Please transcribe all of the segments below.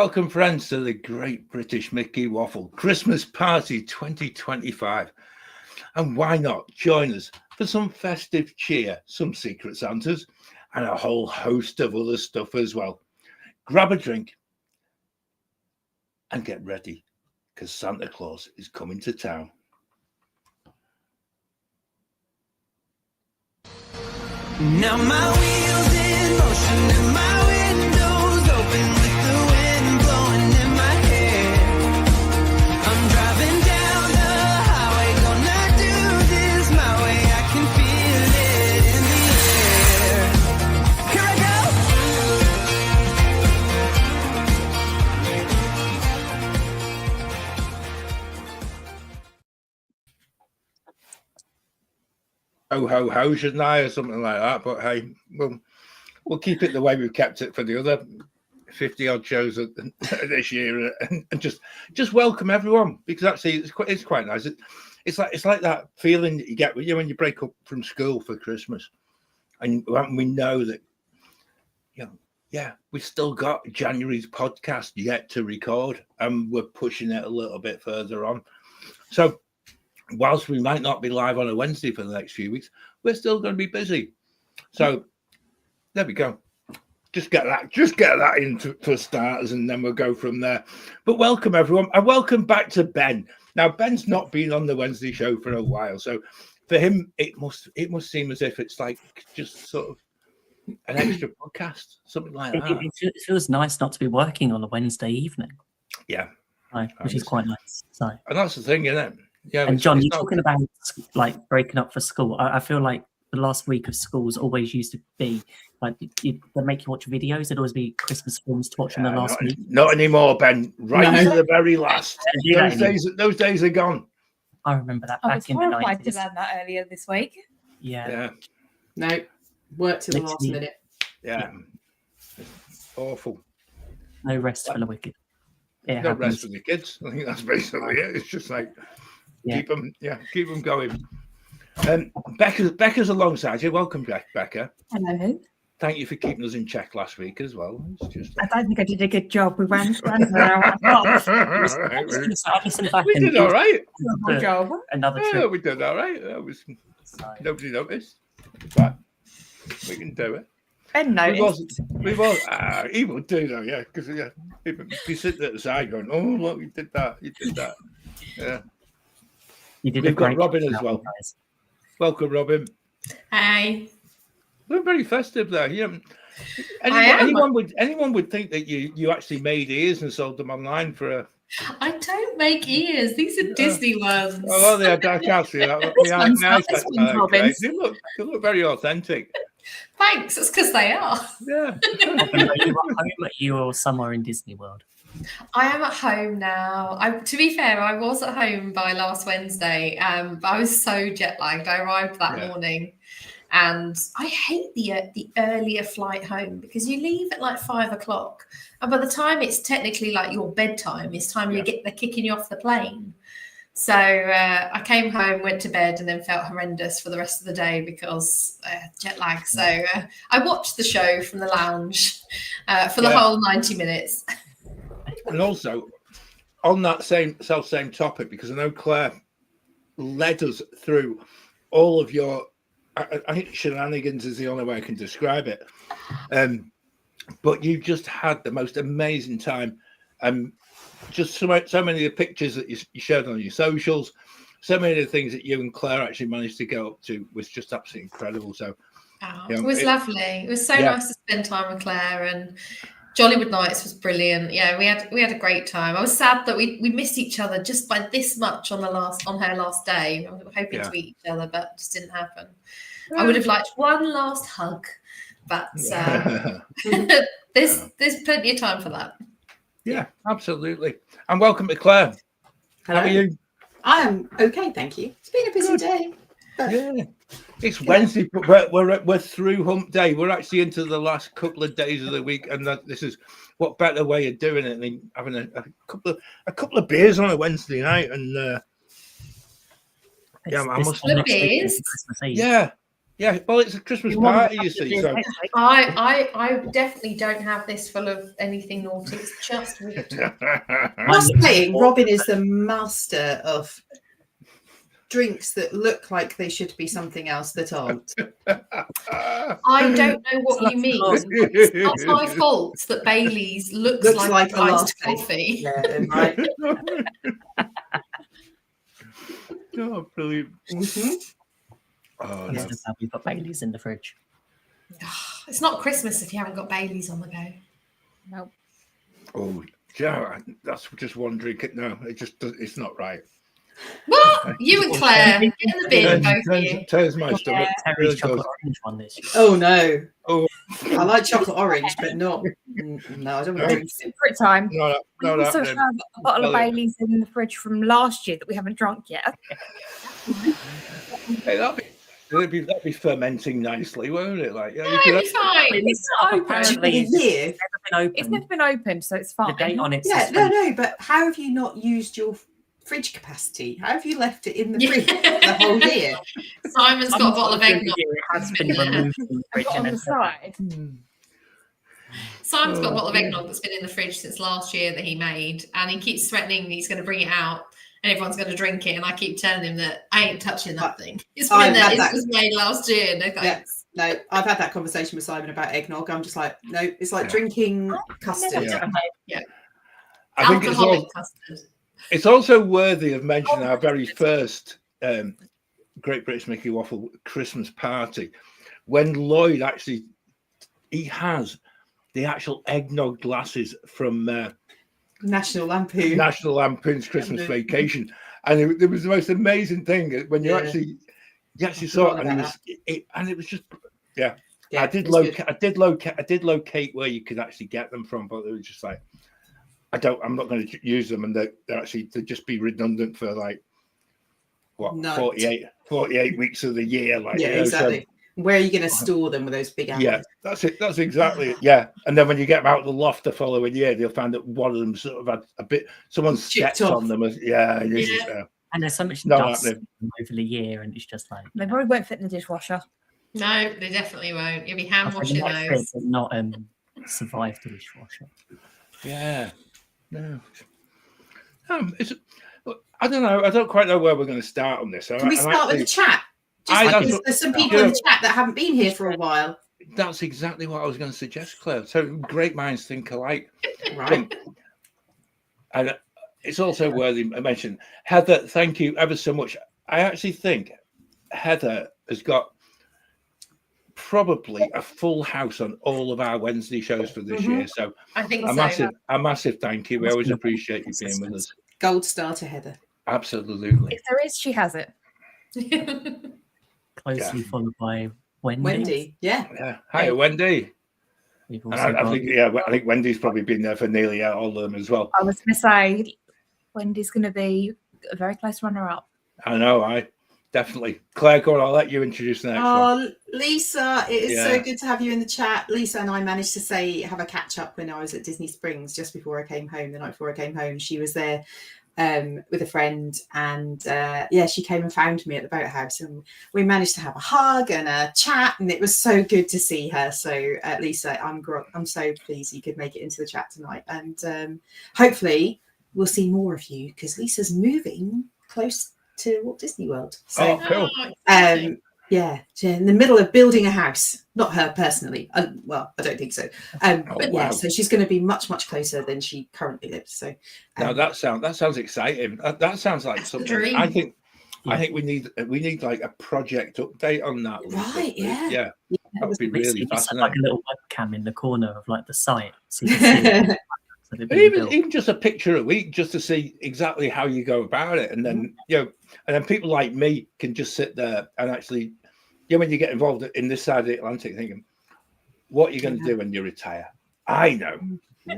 Welcome, friends, to the Great British Mickey Waffle Christmas Party 2025. And why not join us for some festive cheer, some Secret Santas, and a whole host of other stuff as well. Grab a drink and get ready, because Santa Claus is coming to town. Now my wheels in motion and my windows open with the wind blowing in my hair. I'm driving down the highway, gonna do this my way. I can feel it in the air. Here I Ho, ho, ho, shouldn't I, or something like that. But hey, we'll keep it the way we've kept it for the other 50-odd shows this year, and just welcome everyone, because actually it's quite nice. It's like that feeling that you get when you break up from school for Christmas, and we know that, we've still got January's podcast yet to record, and we're pushing it a little bit further on. So whilst we might not be live on a Wednesday for the next few weeks, we're still going to be busy. So there we go. Just get that in for starters, and then we'll go from there. But welcome everyone, and welcome back to Ben. Now Ben's not been on the Wednesday show for a while, so for him it must seem as if it's like just sort of an extra podcast, something like that. It feels nice not to be working on a Wednesday evening. Yeah, which is quite nice. So, and that's the thing, isn't it? Yeah. And John, you're talking about like breaking up for school. I feel like the last week of schools always used to be like they make you watch videos. There'd always be Christmas films to watch in the last week. Not anymore, Ben. Right to the very last. Those days are gone. I remember that back in the 90s. I was horrified to learn that earlier this week. Yeah. No, work to the last minute. Yeah. Awful. No rest for the wicked. Yeah, no rest for the kids. I think that's basically it. It's just like keep them going. Becca's alongside you. Welcome, Becca. Hello. Thank you for keeping us in check last week as well. It's just I don't think I did a good job. We ran around. We did all right. Good job. Another trip. Yeah, we did all right. Nobody noticed, but we can do it. Ben noticed. We was. He will do though, yeah, because people be sitting at the side going, "Oh, look, you did that. Yeah. We've got Robin as well. Guys. Welcome, Robin. Hi. We're very festive there. Anyone would think that you actually made ears and sold them online for a. I don't make ears. These are Disney ones. Oh, they are. I can't see that. They look very authentic. Thanks. That's because they are. Yeah. Are you somewhere in Disney World? I am at home now. To be fair, I was at home by last Wednesday, but I was so jet lagged. I arrived that morning, and I hate the earlier flight home, because you leave at like 5 o'clock, and by the time it's technically like your bedtime, it's time they're kicking you off the plane. So I came home, went to bed, and then felt horrendous for the rest of the day because jet lag. So I watched the show from the lounge for the whole 90 minutes. And also, on that same topic, because I know Claire led us through all of your, I think shenanigans is the only way I can describe it. But you just had the most amazing time. Just so many of the pictures that you shared on your socials, so many of the things that you and Claire actually managed to get up to was just absolutely incredible. So it was lovely. It was so nice to spend time with Claire, and Jollywood Nights was brilliant. Yeah, we had a great time. I was sad that we missed each other just by this much on her last day. I was hoping to meet each other, but it just didn't happen. I would have liked one last hug, but there's plenty of time for that. Yeah, absolutely. And welcome to Claire. Hello. How are you? I'm okay, thank you. It's been a busy day. Yeah, it's Wednesday, but we're through hump day. We're actually into the last couple of days of the week, and this is what better way of doing it than having a couple of beers on a Wednesday night. And I must beers. Yeah, Yeah, well, it's a Christmas party, you see. So I definitely don't have this full of anything naughty. It's just water. Just saying, Robin is the master of drinks that look like they should be something else that aren't. I don't know what you mean. It's not my fault that Bailey's looks like a iced latte. coffee. Yeah, right. Oh, brilliant. Mhm. Oh, Yes, no. we've got Baileys in the fridge. It's not Christmas if you haven't got Bailey's on the go. Nope. Oh, yeah, that's just one drink. No, it's not right. What? You and Claire, get in the bin, both of you. Turns my stomach. Terry's Really chocolate does. orange one this year. Oh no. Oh. I like chocolate orange, but not. No, I don't want to drink. It's secret time. No, We no, also no, have a bottle of Brilliant. Bailey's in the fridge from last year that we haven't drunk yet. Hey, that'd be fermenting nicely, won't it? Like, yeah, No, you could it's fine. It's not open. Apparently, For the year. it's never been opened. It's never been opened, so it's The fine. date on it Yeah, says no, but how have you not used your fridge capacity? How have you left it in the fridge Yeah. the whole year? Simon's got a bottle of eggnog. It has been removed from the I've fridge got and on the then side. Simon's got a Oh, bottle of yeah. eggnog that's been in the fridge since last year that he made, and he keeps threatening he's going to bring it out and everyone's going to drink it. And I keep telling him that I ain't touching that thing. It's been I've there. had It that. was made last year. No thanks. No, I've had that conversation with Simon about eggnog. I'm just like, no, it's like Yeah. drinking custard. Yeah. I think Alcoholic custard. it's also worthy of mentioning our very first Great British Mickey Waffle Christmas party, when Lloyd actually he has the actual eggnog glasses from National Lampoon. National Lampoon's Christmas Vacation, and it was the most amazing thing when you Yeah. actually saw it, forgot and about it was just yeah. Yeah, I did it's good. locate where you could actually get them from, but it was just like I'm not going to use them, and they're just be redundant for like what No. 48 weeks of the year, like Yeah, you know, so- exactly. Where are you going to store them with those big apples? yeah, that's it. That's exactly it. Yeah, and then when you get them out of the loft the following year, you'll find that one of them sort of had a bit. Someone's Chipped stepped off. on them. Yeah, Yeah. and there's so much No, dust happening. over the year, and it's just like They probably won't fit in the dishwasher. No, they definitely won't. You'll be hand washing those. not survive the dishwasher. Yeah. No. I don't know. I don't quite know where we're going to start on this. Can we start with the chat? There's some people in the chat that haven't been here for a while. That's exactly what I was going to suggest, Claire. So great minds think alike. Right. And it's also worthy mention. Heather, thank you ever so much. I actually think Heather has got probably a full house on all of our Wednesday shows for this year. So I think a massive thank you. We always appreciate you being with us. Gold star to Heather. Absolutely. If there is, she has it. Closely followed by Wendy. Wendy, yeah. Yeah. Hi, Wendy. We've And also I got think Wendy's probably been there for nearly all of them as well. I was going to say, Wendy's going to be a very close runner-up. I know, definitely. Claire, go on, I'll let you introduce the next one. Oh, Lisa, it is so Yeah. good to have you in the chat. Lisa and I managed to have a catch up when I was at Disney Springs just before I came home. The night before I came home, she was there with a friend, and she came and found me at the boathouse, and we managed to have a hug and a chat, and it was so good to see her. So Lisa, I'm so pleased you could make it into the chat tonight, and hopefully we'll see more of you because Lisa's moving close to Walt Disney World. So cool. yeah, she's in the middle of building a house. Not her personally. Well, I don't think so. But yeah, wow. so she's going to be much closer than she currently lives. So Now that sounds exciting. That sounds like That's the something. dream. I think we need like a project update on that. Right, yeah. Yeah. That would be basically really just like a fascinating. little webcam in the corner of like the site, so you can see it. So they've been built. Even just a picture a week, just to see exactly how you go about it, and then and then people like me can just sit there and actually, when you get involved in this side of the Atlantic, thinking, what are you going to do when you retire? I know.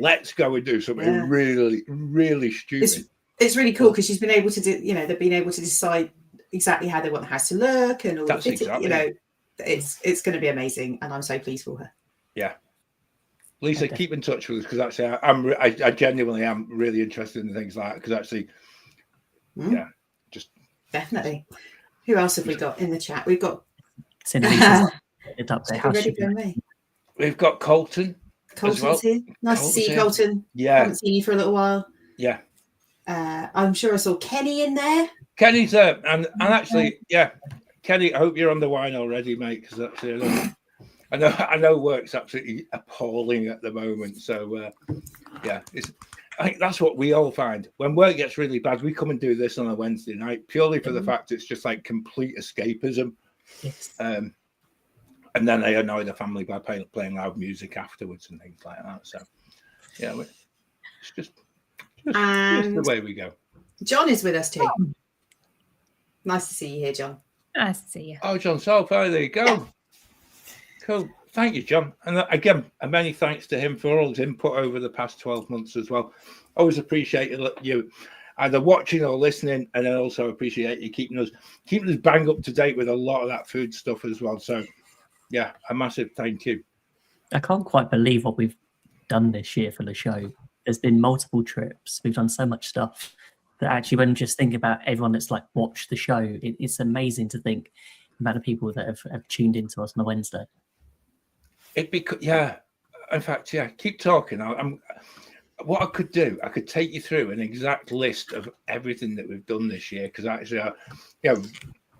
Let's go and do something really, really stupid. it's really cool because she's been able to do. They've been able to decide exactly how they want the house to look and all That's the fitting. exactly. It's going to be amazing, and I'm so pleased for her. Yeah. Lisa, keep in touch with us because actually, I genuinely am really interested in things like that because actually, Definitely. Who else have we got in the chat? We've got Cinderella's it up there. Should How be ready should for me. We've got Colton. Colton's well. here. Nice Colton's to see you, here. Colton. Yeah, Haven't seen you for a little while. yeah. I'm sure I saw Kenny in there. Kenny's there, and actually, yeah, Kenny. I hope you're on the wine already, mate. Because actually, I know work's absolutely appalling at the moment. So, yeah, I think that's what we all find when work gets really bad. We come and do this on a Wednesday night purely for the fact it's just like complete escapism. Yes. And then they annoy the family by playing loud music afterwards and things like that. So, yeah, it's just the way we go. John is with us too. Nice to see you here, John. Nice to see you. Oh, John Solfire, there you go. Cool. Thank you, John. And again, many thanks to him for all his input over the past 12 months as well. Always appreciate you either watching or listening, and I also appreciate you keeping us bang up to date with a lot of that food stuff as well. So, yeah, a massive thank you. I can't quite believe what we've done this year for the show. There's been multiple trips. We've done so much stuff that actually, when just thinking about everyone that's like watched the show, it's amazing to think about the people that have tuned into us on a Wednesday. Yeah. In fact, yeah. Keep talking. What I could do, I could take you through an exact list of everything that we've done this year. Because actually,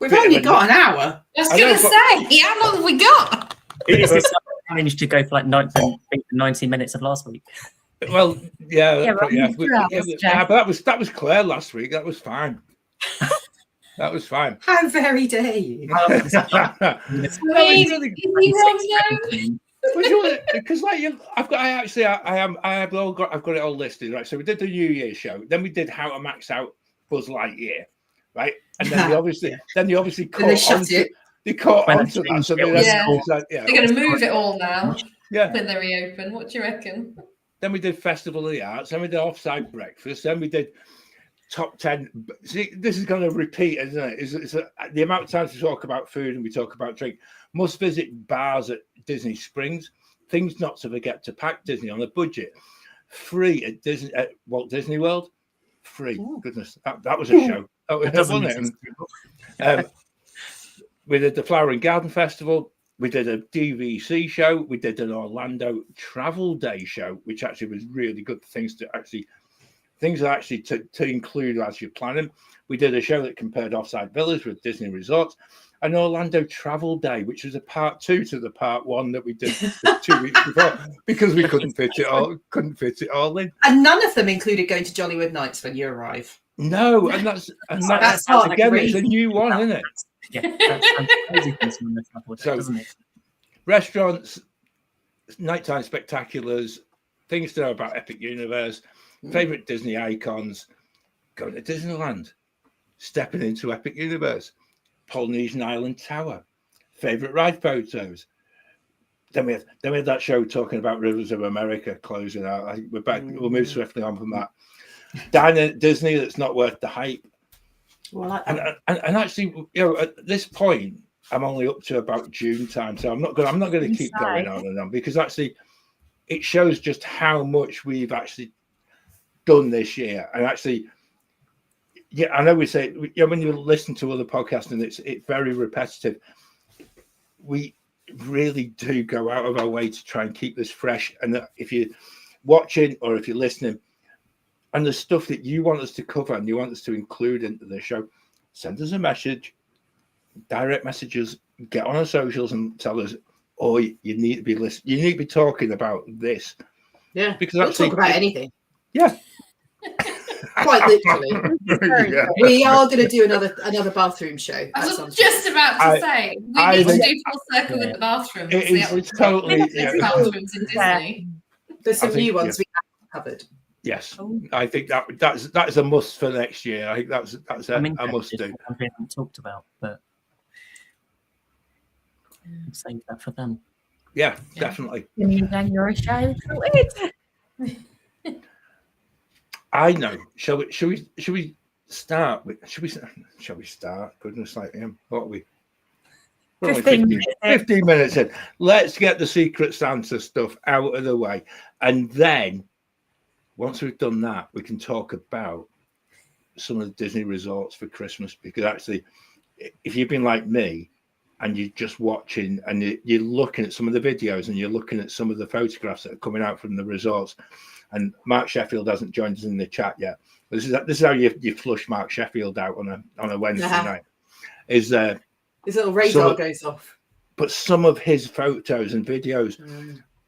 We've only got an hour. I was going to say, how long have we got? It's managed to go for like 19 minutes of last week. Well, yeah, but that was Claire last week. That was fine. That was fine. How very dare you? Because I've got it all listed, right? So we did the New Year show, then we did How to Max Out Buzz Lightyear, right? And then they obviously caught onto that. So they're going to move it all now. Yeah, when they reopen. What do you reckon? Then we did Festival of the Arts. Then we did Offside Breakfast. Then we did Top 10. See, this is going to repeat, isn't it? It's the amount of times we talk about food and we talk about drink. Must visit bars at Disney Springs. Things not to forget to pack. Disney on a budget. Free at Walt Disney World. Free. Ooh. Goodness, that was a show. Wasn't it? We did the Flower and Garden Festival. We did a DVC show. We did an Orlando Travel Day show, which actually was really good. Things to include as you're planning. We did a show that compared offside villas with Disney resorts, and Orlando Travel Day, which was a part 2 to the part 1 that we did 2 weeks before because we couldn't fit it all in. And none of them included going to Jollywood Nights when you arrive. No, and that's again, it's a new one, isn't it? Yeah, that's crazy things on the travel day, doesn't it? Restaurants, nighttime spectaculars, things to know about Epic Universe, favorite Disney icons, going to Disneyland, stepping into Epic Universe, Polynesian Island Tower, favorite ride photos. Then we had that show talking about Rivers of America closing out. I think we're back. We'll move swiftly on from that. Dine at Disney, that's not worth the hype. Well, and actually, at this point, I'm only up to about June time, so I'm not going to keep going on and on, because actually, it shows just how much we've actually done this year. And actually, yeah, I know we say, when you listen to other podcasts and it's very repetitive, we really do go out of our way to try and keep this fresh. And if you're watching or if you're listening, and the stuff that you want us to cover and you want us to include into the show, send us a message, direct messages, get on our socials and tell us, oh, you need to be listening. You need to be talking about this. Yeah, because we'll talk about anything. Yeah. Quite literally. Yeah. We are going to do another bathroom show. I was just about to say, we need to do full circle with the bathrooms. It's totally bathrooms in Disney. There's some new ones we haven't covered. Yes, I think that's a must for next year. I think that's a must do. We haven't talked about, but save that for them. Yeah, definitely. The new January show. I know. Shall we start with? Shall we start? Goodness sake, what are we? 15 minutes in. Let's get the Secret Santa stuff out of the way, and then once we've done that, we can talk about some of the Disney resorts for Christmas. Because actually, if you've been like me, and you're just watching, and you're looking at some of the videos, and you're looking at some of the photographs that are coming out from the resorts. And Mark Sheffield hasn't joined us in the chat yet. This is how you flush Mark Sheffield out on a Wednesday night. Is his little radar goes off. But some of his photos and videos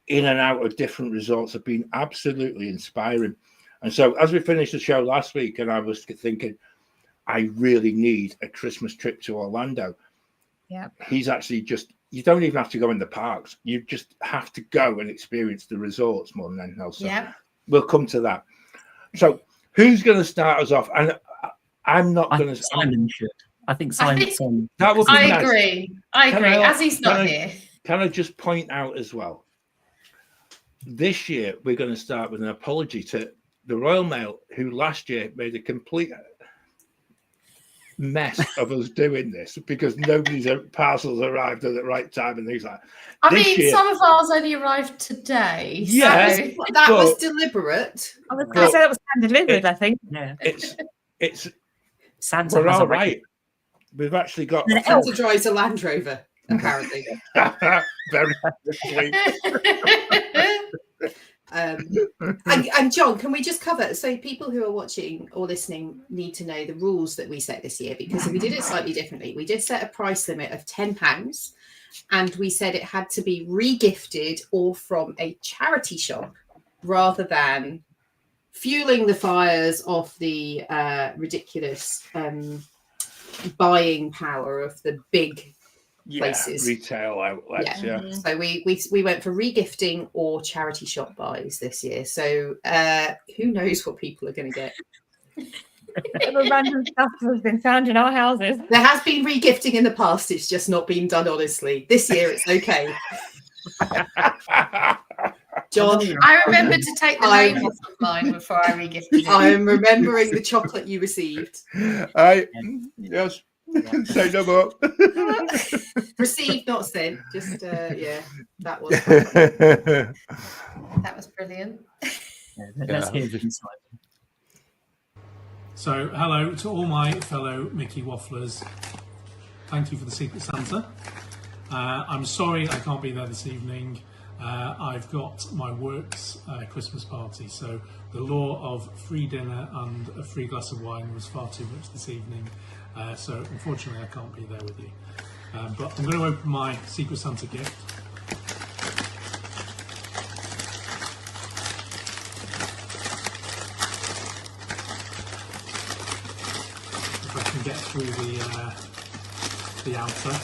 in and out of different resorts have been absolutely inspiring. And so as we finished the show last week, and I was thinking, I really need a Christmas trip to Orlando. Yeah. He's actually you don't even have to go in the parks. You just have to go and experience the resorts more than anything else. So we'll come to that. So who's going to start us off? And I'm not going to. Simon should. I think Simon. That would be I nice. agree. I agree. As he's not here. Can I just point out as well? This year we're going to start with an apology to the Royal Mail, who last year made a complete mess of us doing this because nobody's parcels arrived at the right time and things like that. I mean, some of ours only arrived today. Yeah, so. That was deliberate. I was going to say that was hand delivered, I think. Yeah. It's Santa we're has all a record. right. We've actually got Santa drives a Land Rover, apparently. very sweet. And John, can we just cover, so people who are watching or listening need to know the rules that we set this year, because we did it slightly differently. We did set a price limit of £10, and we said it had to be re-gifted or from a charity shop rather than fueling the fires of the ridiculous buying power of the big places, retail outlets. So we went for regifting or charity shop buys this year. So who knows what people are going to get. The random stuff has been found in our houses. There has been regifting in the past, it's just not been done honestly. This year it's okay. John, I remember to take the name off of mine before I regifted it. I am remembering the chocolate you received. Yes. Say no more. Received, not sent. Just that was that was brilliant. Let's hear from Simon. So, hello to all my fellow Mickey Wafflers. Thank you for the Secret Santa. I'm sorry I can't be there this evening. I've got my work's Christmas party, so the law of free dinner and a free glass of wine was far too much this evening. So unfortunately I can't be there with you. But I'm going to open my Secret Santa gift. If I can get through the outer.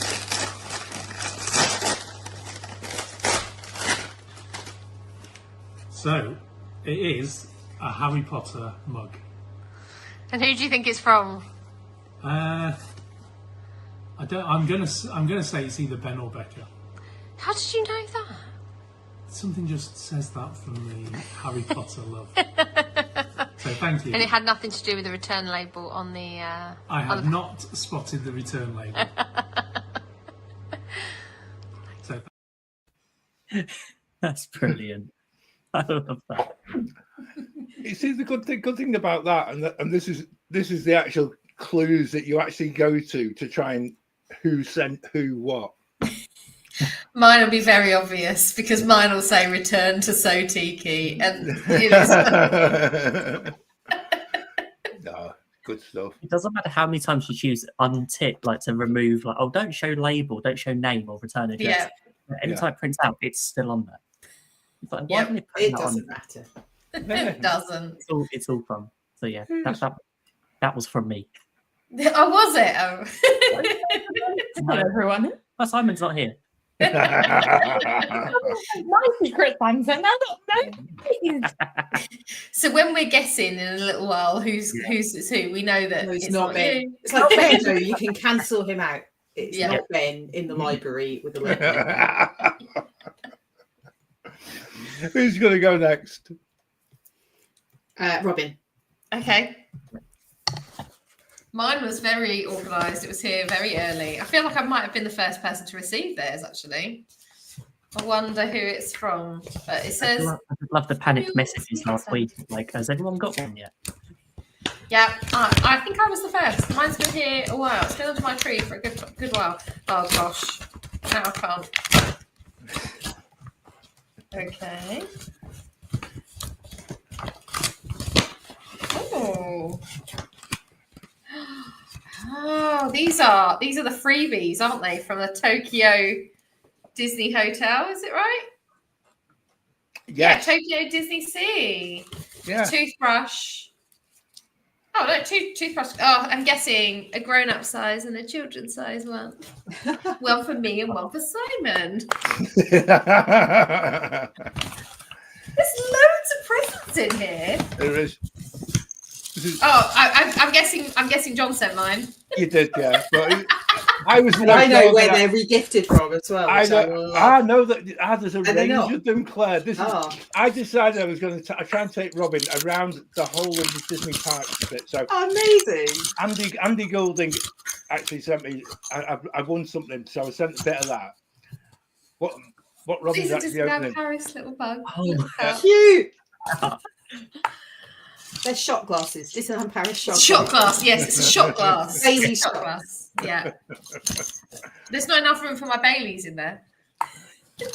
So it is a Harry Potter mug. And who do you think it's from? I'm gonna say it's either Ben or Becca. How did you know that? Something just says that from the Harry Potter love. So thank you. And it had nothing to do with the return label on the. I have not spotted the return label. So That's brilliant. I love that. You see, the good thing about that, and this is the actual clues that you actually go to try and who sent who what. Mine will be very obvious because mine will say "Return to So Tiki," and No, good stuff. It doesn't matter how many times you choose untick, like to remove, like, oh, don't show label, don't show name or return address. Anytime it prints out, it's still on there. It's like, why didn't it print It that doesn't on? matter. it doesn't. It's all fun. So yeah, that was from me. Oh, was it? Oh. Hello, everyone. Oh, Simon's not here. My secret Santa. No. So when we're guessing in a little while who's who, we know that No, it's not Ben. you. It's like Ben, though. You can cancel him out. It's not Ben in the library with the letter. Who's going to go next? Robin. Okay. Mine was very organised. It was here very early. I feel like I might have been the first person to receive theirs, actually. I wonder who it's from. But it says... I love the panicked messages last week. Like, has everyone got one yet? Yeah, I think I was the first. Mine's been here a while. It's been under my tree for a good while. Oh gosh. Now I can't. Okay. Oh. Oh, these are the freebies, aren't they, from the Tokyo Disney Hotel? Is it right? Yes. Yeah, Tokyo Disney Sea. Yeah. Toothbrush. Oh no, toothbrush. Oh, I'm guessing a grown-up size and a children's size one. One for me and one for Simon. There's loads of presents in here. There is. Oh, I'm guessing John sent mine. You did, yeah. But I was. And I know where they're regifted from as well. I know that there's a range not? of them, Claire. This Oh. is. I decided I was going to try and take Robin around the whole of the Disney parks a bit. So Amazing. Andy Goulding actually sent me. I won something, so I sent a bit of that. What Robin's These are actually Disneyland opening? Paris little bug. Oh, Cute. They're shot glasses. Disneyland Paris shot Glass. Yes, it's a shot glass. Bailey shot shot. glass. Yeah. There's not enough room for my Baileys in there. The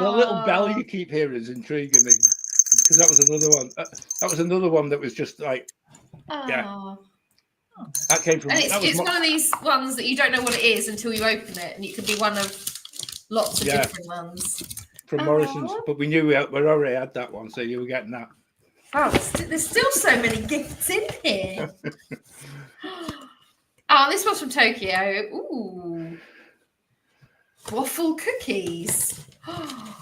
little bell you keep hearing is intriguing me, because that was another one. That was another one that was just like, yeah. Oh. That came from. And that was it's one of these ones that you don't know what it is until you open it, and it could be one of lots of different ones. from Morrison's, but we knew we already had that one, so you were getting that. Oh, there's still so many gifts in here. Oh, this one's from Tokyo. Ooh. Waffle cookies. Oh,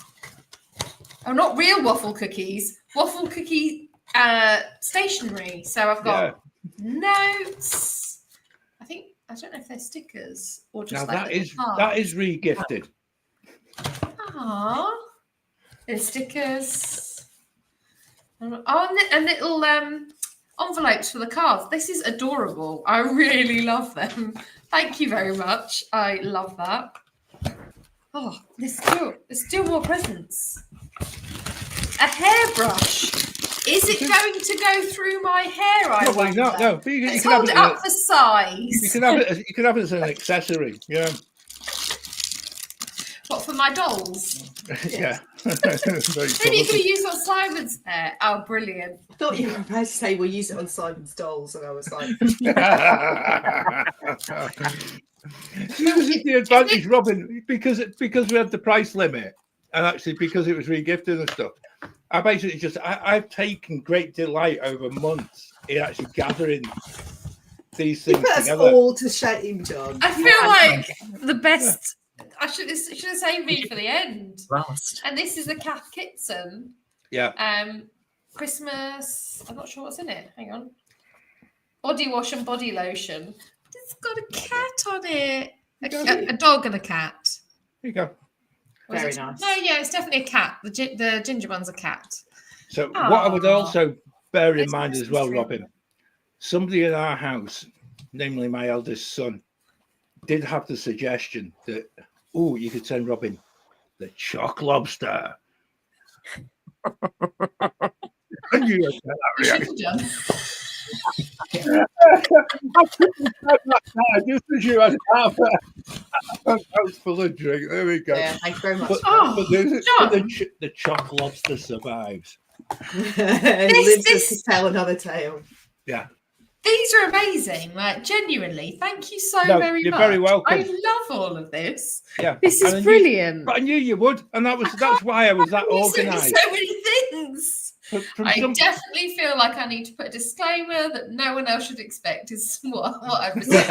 not real waffle cookies. Waffle cookie stationery. So I've got notes. I don't know if they're stickers or just Now like that is re-gifted. Ah, there's stickers. Oh, and little envelopes for the cards. This is adorable. I really love them. Thank you very much. I love that. Oh, there's still more presents. A hairbrush. Is it going to go through my hair? Probably not. No, but you Let's can have hold it it up for size. You can have it as an accessory. Yeah. What, for my dolls? Yeah. Maybe you could use it on Simon's hair. Oh, brilliant. I thought you were about to say we'll use it on Simon's dolls, and I was like, This is the advantage, Robin, because we had the price limit, and actually because it was regifted and stuff. I basically I've taken great delight over months in actually gathering these things put us together. all to shame, John. I feel like the best. I should have saved me for the end. last. And this is the Kath Kitson. Yeah. Christmas. I'm not sure what's in it. Hang on. Body wash and body lotion. It's got a cat on it. A dog and a cat. Here you go. Or is Very it- nice. No, yeah, it's definitely a cat. The ginger one's a cat. So what I would also bear in It's mind as Christmas well, tree. Robin, somebody in our house, namely my eldest son, did have the suggestion that, you could send Robin the chalk lobster. I knew you'd get that You should reaction. have done. Just as you had half a house full of drink. There we go. Yeah, thank you very much. But, Oh, but the chalk lobster survives. And lives us to tell another tale. Yeah. These are amazing. Like, genuinely, thank you so No, very you're much. very welcome. I love all of this. Yeah. This And is I knew- brilliant. But I knew you would, and that's why I was that You sent me organised. so many things. From I some- definitely feel like I need to put a disclaimer that no one else should expect is what I've received.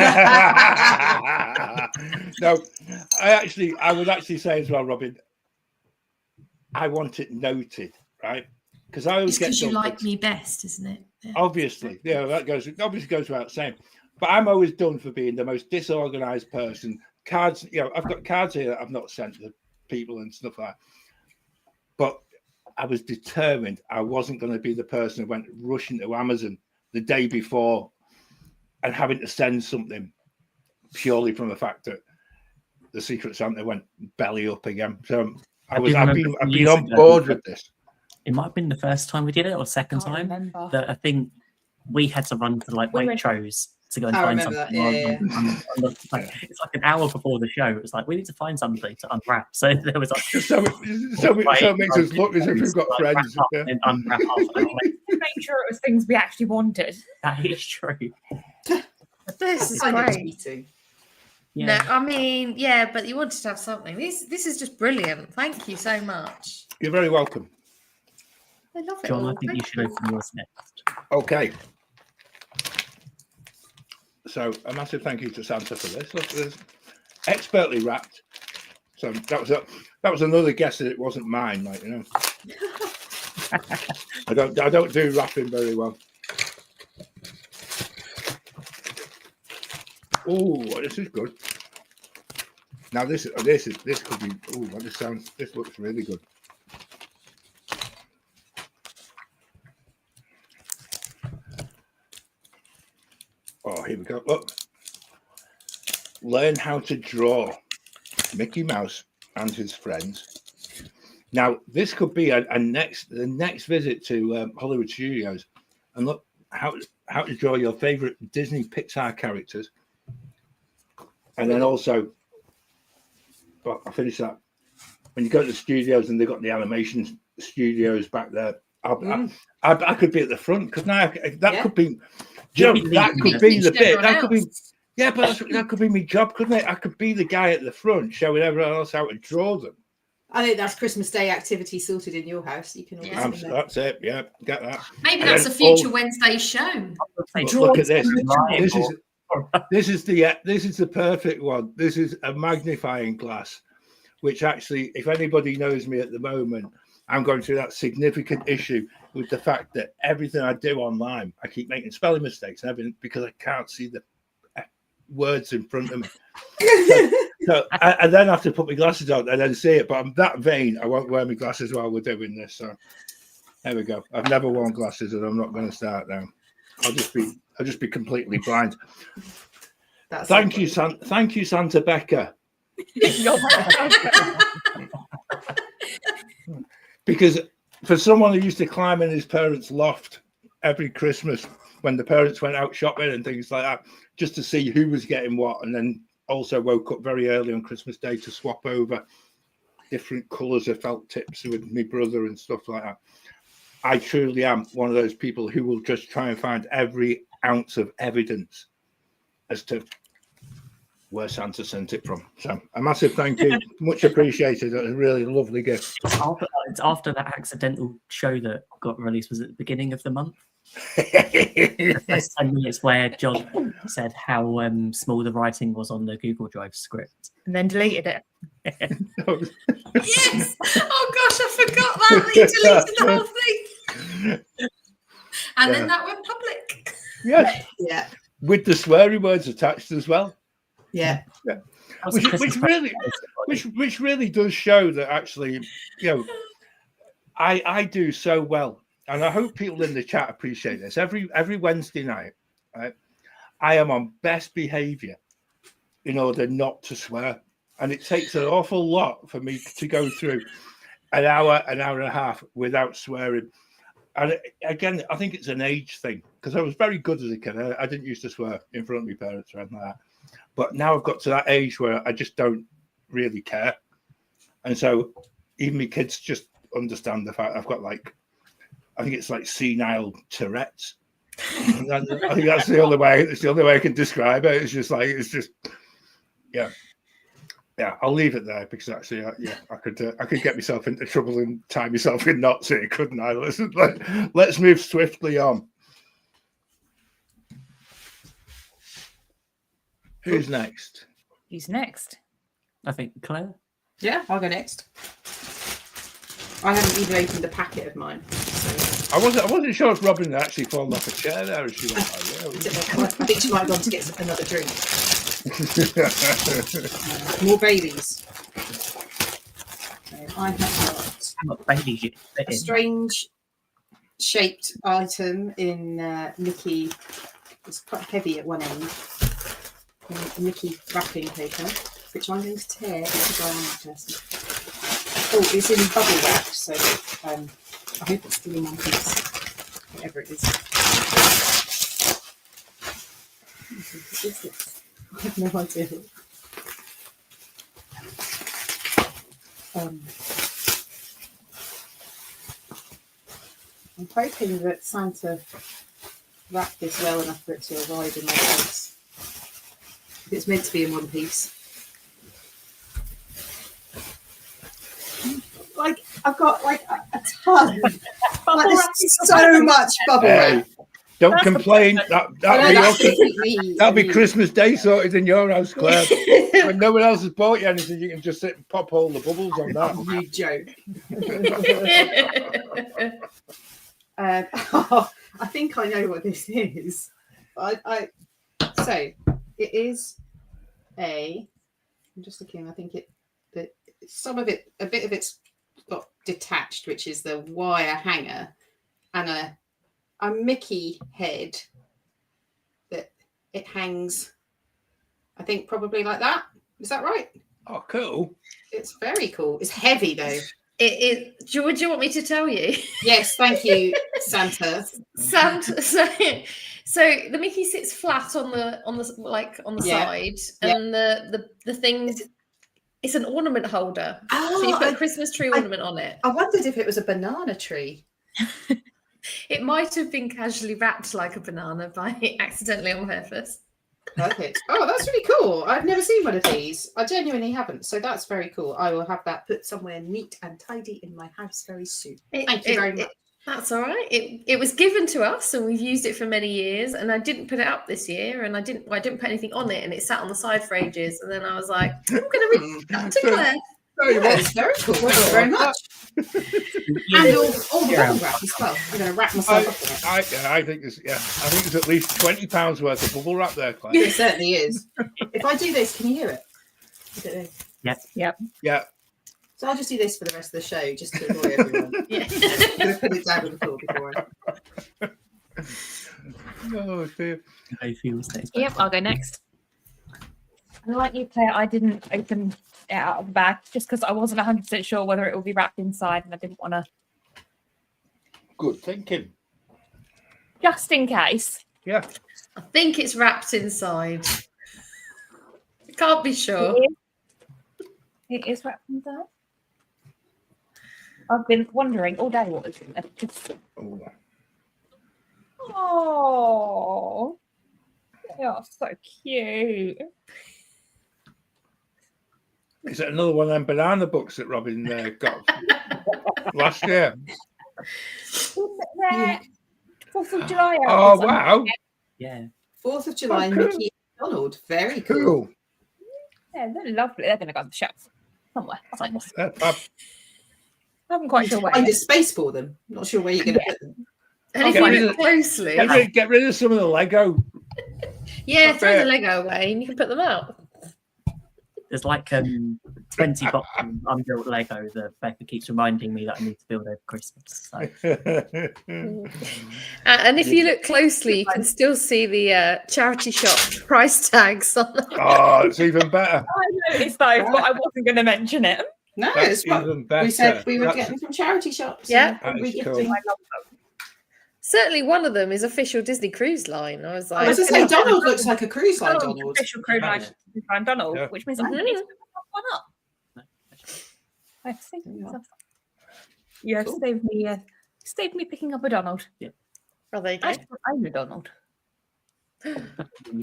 No, I would actually say as well, Robin, I want it noted, right? Because I always It's get because you done like for- me best, isn't it? Yeah. Obviously, yeah, that obviously goes without saying. But I'm always done for being the most disorganized person. Cards, I've got cards here that I've not sent to people and stuff like that. But I was determined I wasn't going to be the person who went rushing to Amazon the day before and having to send something purely from the fact that the Secret Santa went belly up again. So I've been on board with this. It might have been the first time we did it or second Can't time remember. that I think we had to run to like We went- Waitrose to go and I find remember something. that, It's like an hour before the show. It was like we need to find something to unwrap. So there was like So it makes us look as if we've got friends. Wrap Yeah. up and unwrap half an hour later. To make sure it was things we actually wanted. That is true. This is Kind of great. cheating. Yeah. No, I mean, yeah, but you wanted to have something. This is just brilliant. Thank you so much. You're very welcome. I love it. John, all. I think you Thank should open yours next. Okay. So a massive thank you to Santa for this. Look, it's expertly wrapped. So that was another guess that it wasn't mine. Like, you know, I don't do wrapping very well. Oh, this is good. Now this could be. Oh, this looks really good. Oh, here we go. Look. Learn how to draw Mickey Mouse and his friends. Now, this could be the next visit to Hollywood Studios, and look how to draw your favorite Disney Pixar characters, and then also, well, I'll finish that. When you go to the studios and they've got the animation studios back there, I could be at the front because now that could be. That could be the bit. That could be. Yeah, but that could be my job, couldn't it? I could be the guy at the front showing everyone else how to draw them. I think that's Christmas Day activity sorted in your house. You can always Yeah. That's it. Yeah, get that. Maybe And that's then a future Wednesday show. Look at this. This is the perfect one. This is a magnifying glass, which actually, if anybody knows me at the moment, I'm going through that significant issue with the fact that everything I do online, I keep making spelling mistakes and everything because I can't see the words in front of me. So I then have to put my glasses on and then see it. But I'm that vain, I won't wear my glasses while we're doing this. So there we go. I've never worn glasses, and I'm not going to start now. I'll just be completely blind. Thank you, Santa Becca. Because for someone who used to climb in his parents' loft every Christmas when the parents went out shopping and things like that, just to see who was getting what, and then also woke up very early on Christmas Day to swap over different colours of felt tips with my brother and stuff like that. I truly am one of those people who will just try and find every ounce of evidence as to where Santa sent it from. So a massive thank you, much appreciated. It was a really lovely gift. It's after that accidental show that got released. Was it the beginning of the month? First 10 minutes where John said how small the writing was on the Google Drive script. And then deleted it. Yes. Oh gosh, I forgot that you deleted the whole thing. And then that went public. Yes. Yeah. With the sweary words attached as well. Yeah. That was a Christmas Which really does show that actually, you know, I do so well, and I hope people in the chat appreciate this. Every Wednesday night, right, I am on best behaviour in order not to swear, and it takes an awful lot for me to go through an hour and a half without swearing. And again, I think it's an age thing because I was very good as a kid. I didn't used to swear in front of my parents or anything like that. But now I've got to that age where I just don't really care. And so even my kids just understand the fact I've got I think it's like senile Tourette's. I think that's the only way. It's the only way I can describe it. It's just, yeah. I'll leave it there because actually, I could get myself into trouble and tie myself in knots here, couldn't I? Let's move swiftly on. Who's next? Who's next? I think Claire. Yeah, I'll go next. I haven't even opened the packet of mine. So. I wasn't sure if Robin had actually fallen off a chair there as she went by. I think she might have gone to get another drink. More babies. So I have got a strange shaped item in Mickey. It's quite heavy at one end. Mickey wrapping paper, which I'm going to tear into diameter person. Oh, it's in bubble wrap, so I hope it's still in one piece, whatever it is. What is this? I have no idea. I'm hoping that Santa wrapped this well enough for it to arrive in my house. If it's meant to be in one piece. Like, I've got like a ton. Like, there's so much bubble wrap. Don't complain. That'll be Christmas Day sorted in your house, Claire. When no one else has bought you anything, you can just sit and pop all the bubbles on that. You joke. I think I know what this is. So it is I'm just looking. I think some of it, a bit of it's got detached, which is the wire hanger, and a Mickey head that it hangs. I think probably like that. Is that right? Oh, cool. It's very cool. It's heavy though. Would you want me to tell you? Yes, thank you, Santa. Santa. So the Mickey sits flat on the side, and the thing. It's an ornament holder. Oh, so you put a Christmas tree ornament on it. I wondered if it was a banana tree. It might have been casually wrapped like a banana by accidentally on purpose. Perfect. Oh, that's really cool. I've never seen one of these. I genuinely haven't. So that's very cool. I will have that put somewhere neat and tidy in my house very soon. Thank you very much. That's all right. It was given to us, and we've used it for many years. And I didn't put it up this year, and I didn't put anything on it, and it sat on the side for ages. And then I was like, I'm going to read that to Claire. It's very cool. Thank you very much. And all the bubble wrap as well. I'm going to wrap myself up in it. I think there's at least £20 worth of bubble wrap there, Claire. It certainly is. If I do this, can you hear it? I don't know. Yep. Yeah. So I'll just do this for the rest of the show, just to annoy everyone. Yeah. I'm going to put it down on the floor before Oh, dear. How you feel, Stacey? Yep, I'll go next. And like you, Claire, I didn't open it out of the bag just because I wasn't 100% sure whether it would be wrapped inside, and I didn't want to. Good thinking. Just in case. Yeah. I think it's wrapped inside. I can't be sure. It is wrapped inside. I've been wondering all day what was in there. Oh, they are so cute. Is it another one of them banana books that Robin got last year? Isn't there 4th of July? Oh, wow. Yeah. 4th of July, cool. Mickey and Donald. Very cool. Cool. Yeah, they're lovely. They're going to go on the shelf somewhere. I'll find this. Fab. I'm quite sure where. Find a space for them. Not sure where you're going to put them. And if Okay. you look closely, Get rid of some of the Lego. yeah, throw the Lego away and you can put them out. There's like 20 boxes of unbuilt Lego that Becca keeps reminding me that I need to build over Christmas. So. And if you look closely, you can still see the charity shop price tags on them. Oh, it's even better. I noticed those, but I wasn't going to mention it. No, That's it's what even better. we said we were getting from charity shops. Yeah. and That is regifting. cool. I love them. Certainly one of them is official Disney Cruise Line. I was I like, was going to say, Donald looks like a cruise line, Donald, Donald. official cruise line Donald, Yeah. which means I need to pick one up. I've saved myself. You have Cool. saved me picking up a Donald. oh, there you go. I should own a Donald.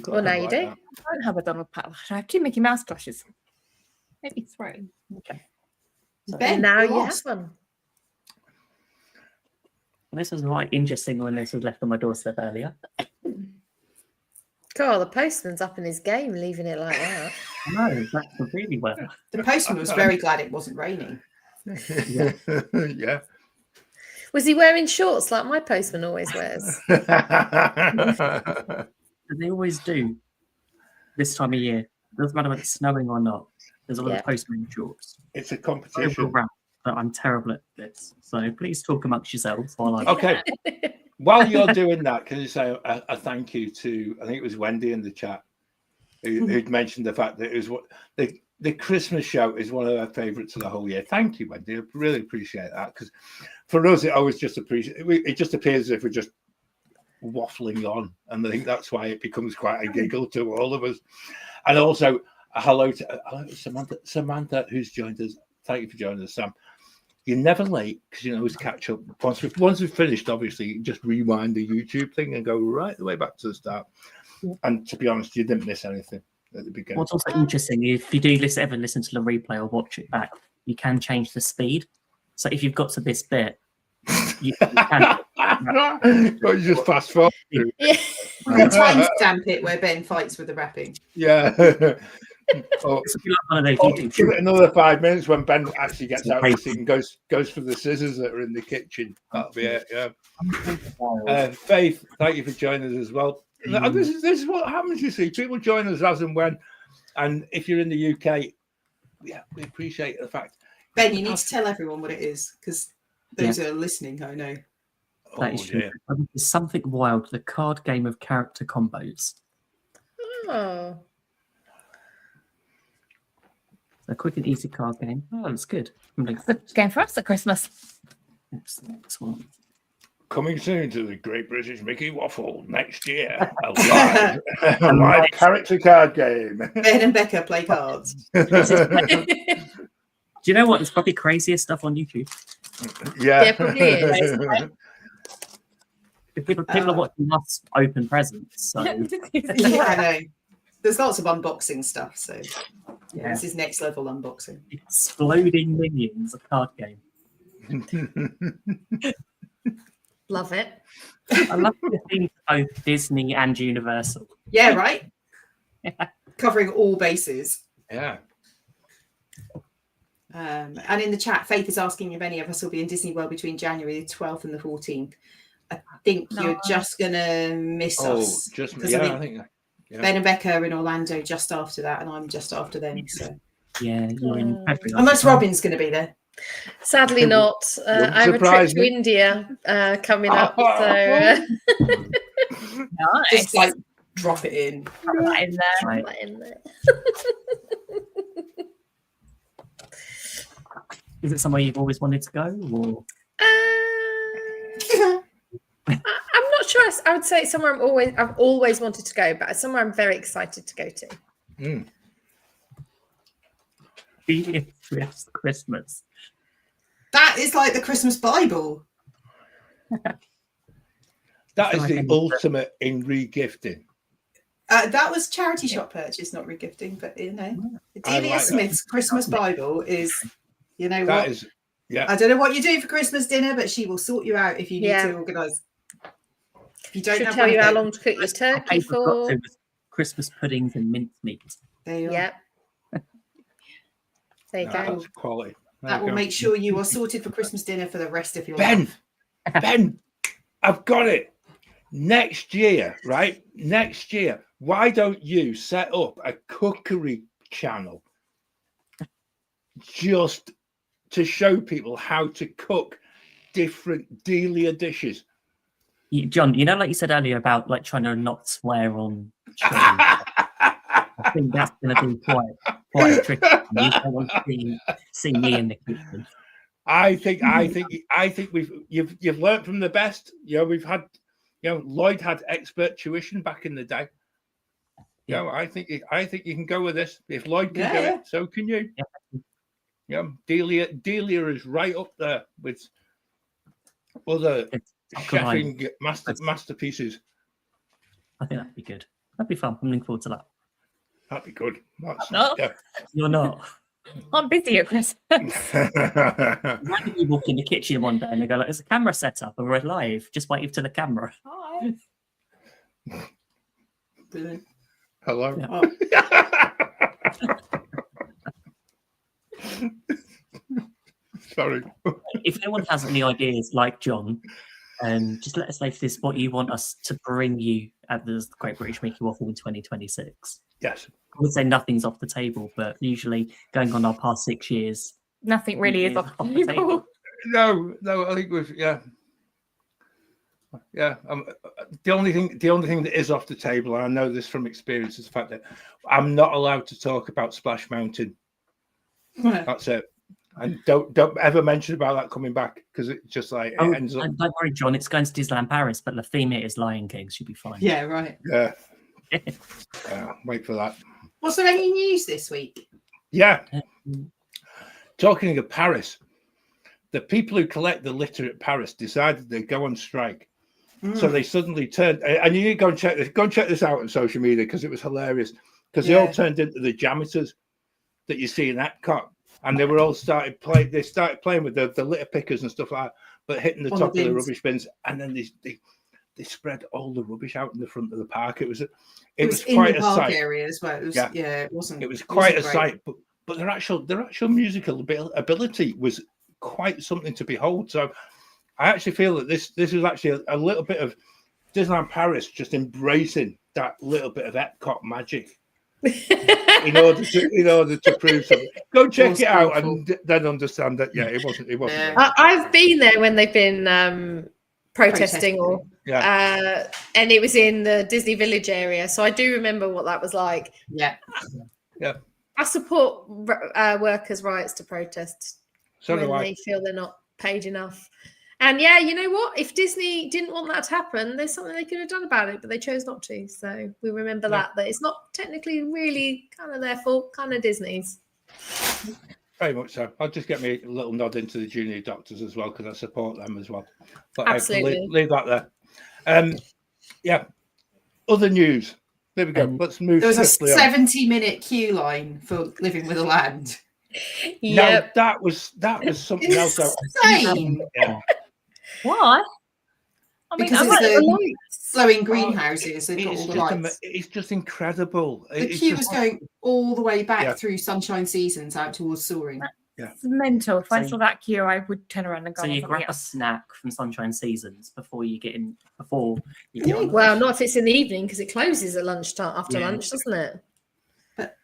Well, now you do. I don't have a Donald Pat. I have 2 Mickey Mouse plushes. Maybe 3. Okay. Ben, Now you're you lost. have one. This was quite interesting when this was left on my doorstep earlier. God, the postman's up in his game, leaving it like that. No, that's really well. The postman was very glad it wasn't raining. Yeah. Was he wearing shorts like my postman always wears? They always do this time of year. Doesn't matter whether it's snowing or not. There's a lot of postman shorts. It's a Overall competition. wrap, but I'm terrible at this. So please talk amongst yourselves while I. Okay. While you're doing that, can you say a thank you to, I think it was Wendy in the chat, who'd mentioned the fact that it was what the Christmas show is one of our favourites of the whole year. Thank you, Wendy. I really appreciate that, because for us, it always just it just appears as if we're just waffling on, and I think that's why it becomes quite a giggle to all of us. And also, hello to Samantha, who's joined us. Thank you for joining us, Sam. You're never late because you always catch up. Once we've finished, obviously, you just rewind the YouTube thing and go right the way back to the start. Yeah. And to be honest, you didn't miss anything at the beginning. What's also interesting, if you do ever listen to the replay or watch it back, you can change the speed. So if you've got to this bit, you can. But you just fast forward. Yeah. You can timestamp it where Ben fights with the rapping. Yeah. Or, It's like one of those or YouTube give it another 5 minutes when Ben actually gets out of the seat and goes for the scissors that are in the kitchen. That'll be it. Yeah. Faith, thank you for joining us as well. And this is what happens. You see, people join us as and when, and if you're in the UK, yeah, we appreciate the fact. Ben, you need to tell everyone what it is because those are listening. I know. That is true. It's Something Wild, the card game of character combos. Oh. A quick and easy card game. Oh, that's good. It's a game for us at Christmas. Excellent. Coming soon to the Great British Mickey Waffle next year. A live character card game. Ben and Becca play cards. Do you know what? It's probably crazier stuff on YouTube. Yeah. Yeah, probably is. People are watching us open presents. So Yeah, I know. There's lots of unboxing stuff, so yeah, this is next level unboxing. exploding minions, a card game. Love it. I love the theme for both Disney and Universal. Yeah, right? Covering all bases. Yeah. And in the chat, Faith is asking if any of us will be in Disney World between January the 12th and the 14th. I think you're just going to miss us. Just, 'Cause yeah, I think yeah. Ben and Becca are in Orlando just after that, and I'm just after them. So Yeah, you're in February. unless Robin's going to be there. Sadly not. I have a trip surprise to me. India coming up. So Just like drop it in. Right in there. Right. that in there. Is it somewhere you've always wanted to go? Or I'm not sure. I would say it's somewhere I've always wanted to go, but somewhere I'm very excited to go to. Mm. it's Christmas. That is like the Christmas Bible. That is I the think- ultimate in regifting. That was charity shop purchase, not regifting, but you know, I Delia like that. Smith's Christmas Bible is, you know That what? is, yeah. I don't know what you do for Christmas dinner, but she will sort you out if you need Yeah. to organise. If you don't Should have tell one you of how them, long to cook your I turkey forgot for. to was Christmas puddings and mincemeat. there you are. Yeah. There you No, go. that's quality. There That you will go. make sure you are sorted for Christmas dinner for the rest of your Ben, life. Ben, I've got it. Next year, right? Next year, why don't you set up a cookery channel just to show people how to cook different Delia dishes? John, you know, like you said earlier about like trying to not swear on show. I think that's going to be quite a tricky. You don't want to see me in the kitchen. I think you've learned from the best. You know, we've had, you know, Lloyd had expert tuition back in the day. You know, I think you can go with this. If Lloyd can do Yeah. it, so can you. Yeah. You know, Delia is right up there with other It's chefing masterpieces. I think that'd be good. That'd be fun. I'm looking forward to that. That'd be good. That's, No. yeah. You're not. I'm busy at Christmas. Imagine you walk in the kitchen one day and they go like, "There's a camera set up and we're live. Just wait to the camera." Hi. Brilliant. Hello. Yeah. Sorry. If anyone has any ideas like John, just let us know if this is what you want us to bring you at the Great British Mickey Waffle in 2026. Yes. I would say nothing's off the table, but usually going on our past 6 years, Nothing really is off the the table. No, I think we've yeah. The only thing that is off the table, and I know this from experience, is the fact that I'm not allowed to talk about Splash Mountain. That's it. And don't ever mention about that coming back, because it's just like it ends up. Don't worry, John. It's going to Disneyland Paris, but the theme it is Lion King. Should be fine. Yeah, right. Yeah. Wait for that. Was there any news this week? Yeah. Talking of Paris, the people who collect the litter at Paris decided they'd go on strike. So they suddenly turned, and you need to go and check this. Go and check this out on social media, because it was hilarious. Because they all turned into the janitors that you see in Epcot, and they were all started playing. They started playing with the litter pickers and stuff like that, but hitting the top of the rubbish bins, and then they spread all the rubbish out in the front of the park. It was quite a sight. Area as well. It was, it wasn't. It was quite a sight, but their actual musical ability was quite something to behold. So I actually feel that this is actually a little bit of Disneyland Paris just embracing that little bit of Epcot magic in order to prove something. Go check it out and then understand that it wasn't. I've been there when they've been protesting. And it was in the Disney Village area, so I do remember what that was like. Yeah. I support workers' rights to protest So when they feel they're not paid enough. And you know what? If Disney didn't want that to happen, there's something they could have done about it, but they chose not to. So we remember that it's not technically really kind of their fault, kind of Disney's. Very much so. I'll just get me a little nod into the junior doctors as well, because I support them as well. But Absolutely. Leave that there. Other news. There we go. Let's move. There was a swiftly on. 70-minute queue line for Living with a Land. No, that was something else. Insane. Why? I mean, Because it's the glowing greenhouses. They've got all the lights. It's just incredible. The queue was going all the way back through Sunshine Seasons out towards Soaring. It's mental. If I saw that queue, I would turn around and go. So you grab a snack from Sunshine Seasons before you get in. Well, not if it's in the evening, because it closes at lunchtime after lunch, doesn't it? But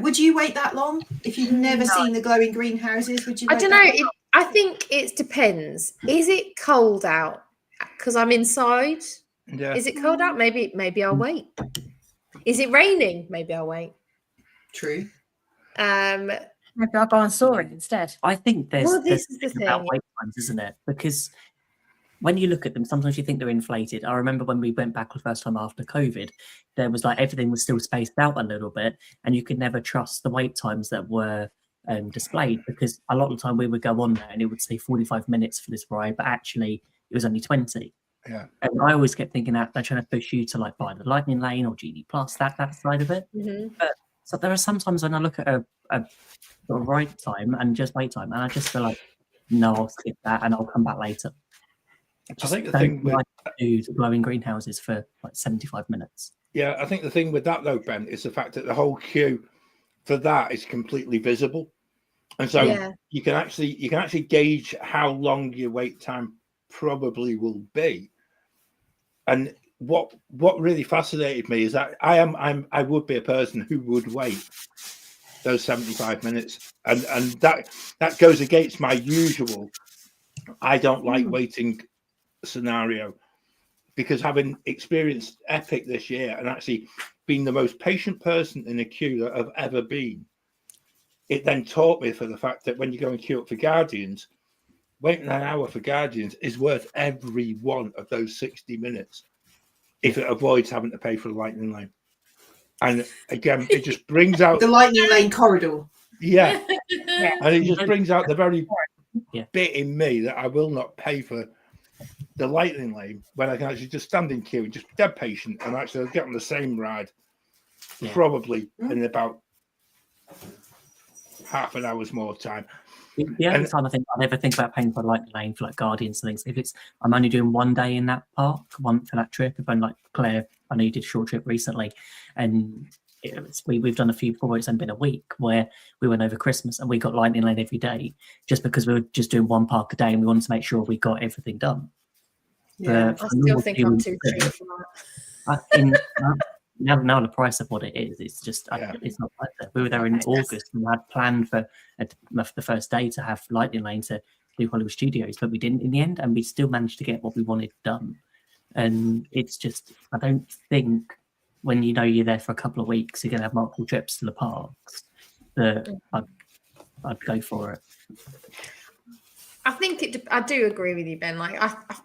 would you wait that long if you'd never seen the glowing greenhouses? Would you? I don't know. I think it depends. Is it cold out? Because I'm inside. Yeah. Is it cold out? Maybe I'll wait. Is it raining? Maybe I'll wait. True. Maybe I'll go on Soaring instead. I think there's this is the thing about wait times, isn't it? Because when you look at them, sometimes you think they're inflated. I remember when we went back the first time after COVID, there was like everything was still spaced out a little bit, and you could never trust the wait times that were displayed, because a lot of the time we would go on there and it would say 45 minutes for this ride, but actually it was only 20. Yeah. And I always kept thinking that they're trying to push you to like buy the Lightning Lane or GD Plus, that side of it. Mm-hmm. But so there are some times when I look at a ride time and just wait time, and I just feel like, no, I'll skip that and I'll come back later. I think the thing with do the glowing greenhouses for like 75 minutes. Yeah, I think the thing with that though, Ben, is the fact that the whole queue for that is completely visible, and so you can actually gauge how long your wait time probably will be. And what really fascinated me is that I would be a person who would wait those 75 minutes, and that goes against my usual I don't like waiting scenario, because having experienced Epic this year and actually being the most patient person in a queue that I've ever been, it then taught me for the fact that when you go and queue up for Guardians, waiting an hour for Guardians is worth every one of those 60 minutes if it avoids having to pay for the Lightning Lane. And again, it just brings out the Lightning Lane corridor. Yeah. And it just brings out the very bit in me that I will not pay for the Lightning Lane when I can actually just stand in queue and just be dead patient and actually get on the same ride probably in about half an hour's more time. The only time I'd ever think about paying for Lightning Lane for like Guardians and things, if it's I'm only doing one day in that park, one for that trip. If I'm like Claire, I know you did a short trip recently, and we've done a few before. It's only been a week where we went over Christmas and we got Lightning Lane every day, just because we were just doing one park a day and we wanted to make sure we got everything done. Yeah, I still think I'm too cheap for that. Now the price of what it is, it's just it's not like that. We were there in August and we had planned for the first day to have Lightning Lane to do Hollywood Studios, but we didn't in the end, and we still managed to get what we wanted done. And it's just, I don't think when you know you're there for a couple of weeks, you're going to have multiple trips to the parks. I I'd go for it. I think I do agree with you, Ben. Like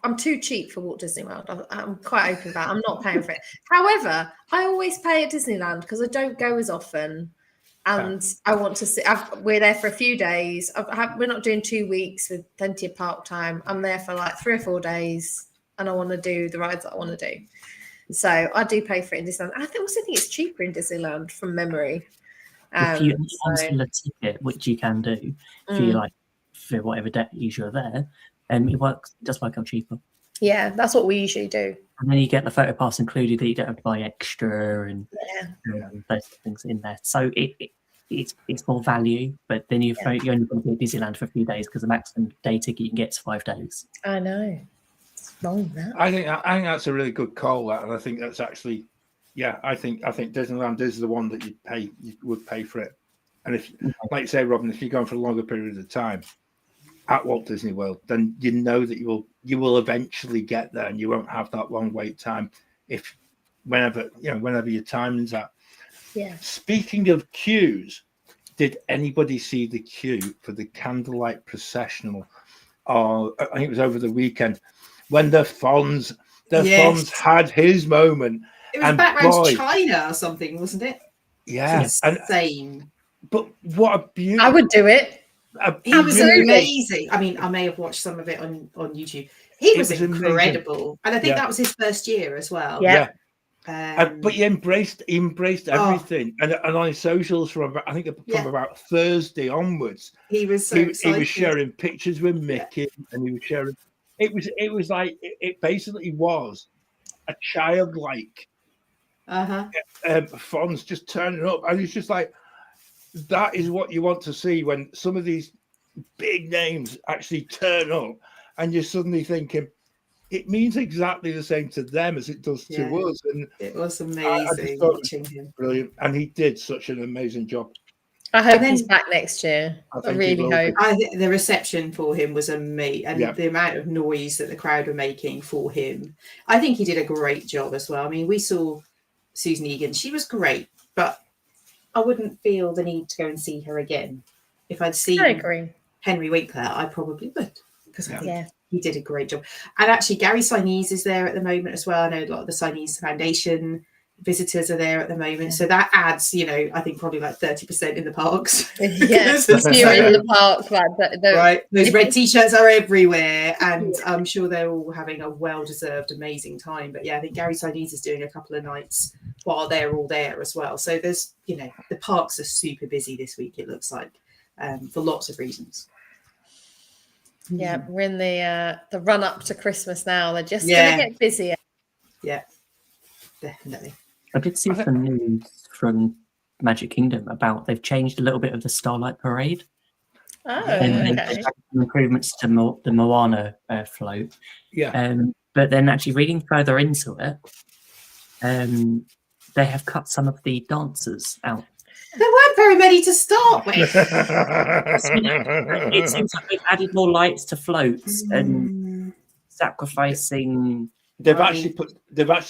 I'm too cheap for Walt Disney World. I'm quite open about it. I'm not paying for it. However, I always pay at Disneyland because I don't go as often, and I want to see. We're there for a few days. We're not doing 2 weeks with plenty of park time. I'm there for like 3 or 4 days, and I want to do the rides that I want to do. So I do pay for it in Disneyland. I also think it's cheaper in Disneyland from memory. If you cancel a ticket, which you can do, if you like for whatever days you're there, it does work out cheaper. Yeah, that's what we usually do. And then you get the photo pass included that you don't have to buy extra and those things in there. So it's more value, but then you only want to be at Disneyland for a few days because the maximum day ticket you can get is 5 days. I know. It's wrong, that. I think that's a really good call, that, and I think that's actually, I think Disneyland is the one that you would pay for it. And if, like you say, Robin, if you're going for a longer period of time at Walt Disney World, then you know that you will eventually get there, and you won't have that long wait time. Whenever your timing's at. Yeah. Speaking of queues, did anybody see the queue for the candlelight processional? I think it was over the weekend when the Fonz had his moment. It was background China or something, wasn't it? Yeah, insane. But what a beautiful! I would do it. He was amazing. I mean, I may have watched some of it on YouTube. He was incredible, and I think that was his first year as well. Yeah. But he embraced everything, and on his socials from about Thursday onwards, he was so excited. He was sharing pictures with Mickey, and he was sharing. It was like it basically was a childlike Fonz just turning up, and he's just like, that is what you want to see when some of these big names actually turn up, and you're suddenly thinking it means exactly the same to them as it does to us. And it was amazing watching him. Brilliant, and he did such an amazing job. I hope he's back next year. I really hope. I think the reception for him was amazing, and the amount of noise that the crowd were making for him. I think he did a great job as well. I mean, we saw Susan Egan; she was great, but I wouldn't feel the need to go and see her again. If I'd seen Henry Winkler, I probably would, because I think he did a great job. And actually, Gary Sinise is there at the moment as well. I know a lot of the Sinise Foundation visitors are there at the moment, so that adds, I think probably like 30% in the parks. Yes, you're in the park, right? Those red t-shirts are everywhere, and I'm sure they're all having a well-deserved, amazing time. But I think Gary Sinise is doing a couple of nights while they're all there as well. So there's, the parks are super busy this week. It looks like, for lots of reasons. Yeah, we're in the run up to Christmas now. They're just going to get busier. Yeah, definitely. I did see some news from Magic Kingdom about they've changed a little bit of the Starlight Parade. Oh, and okay. Improvements to the Moana float. Yeah. But then actually reading further into it, they have cut some of the dancers out. There weren't very many to start with. It seems like they've added more lights to floats and sacrificing. They've actually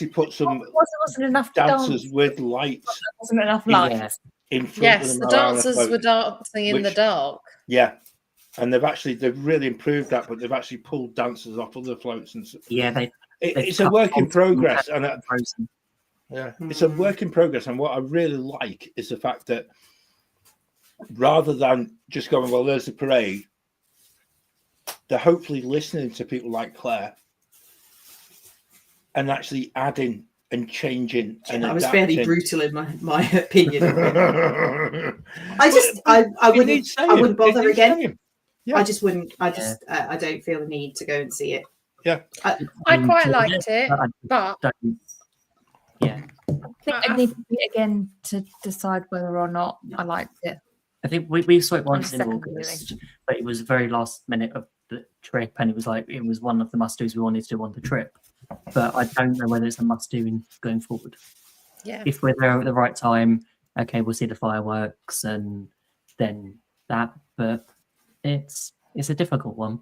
put some. Wasn't enough dancers with lights. There wasn't enough lights. In front yes, of the dancers were dancing in the dark. Yeah, and they've really improved that, but they've actually pulled dancers off other floats and stuff. Yeah, it's a work in progress, and it's a work in progress. And what I really like is the fact that rather than just going, well, there's the parade, they're hopefully listening to people like Claire and actually adding and changing and I was adapting. fairly brutal in my opinion. I wouldn't bother again. Yeah. I just wouldn't. I don't feel the need to go and see it. Yeah, I quite liked it, but yeah, I think I need to see it again to decide whether or not I liked it. I think we saw it once in second August, but it was the very last minute of the trip, and it was one of the must-dos we wanted to do on the trip. But I don't know whether it's a must-do in going forward. Yeah, if we're there at the right time, okay, we'll see the fireworks and then that. But it's a difficult one.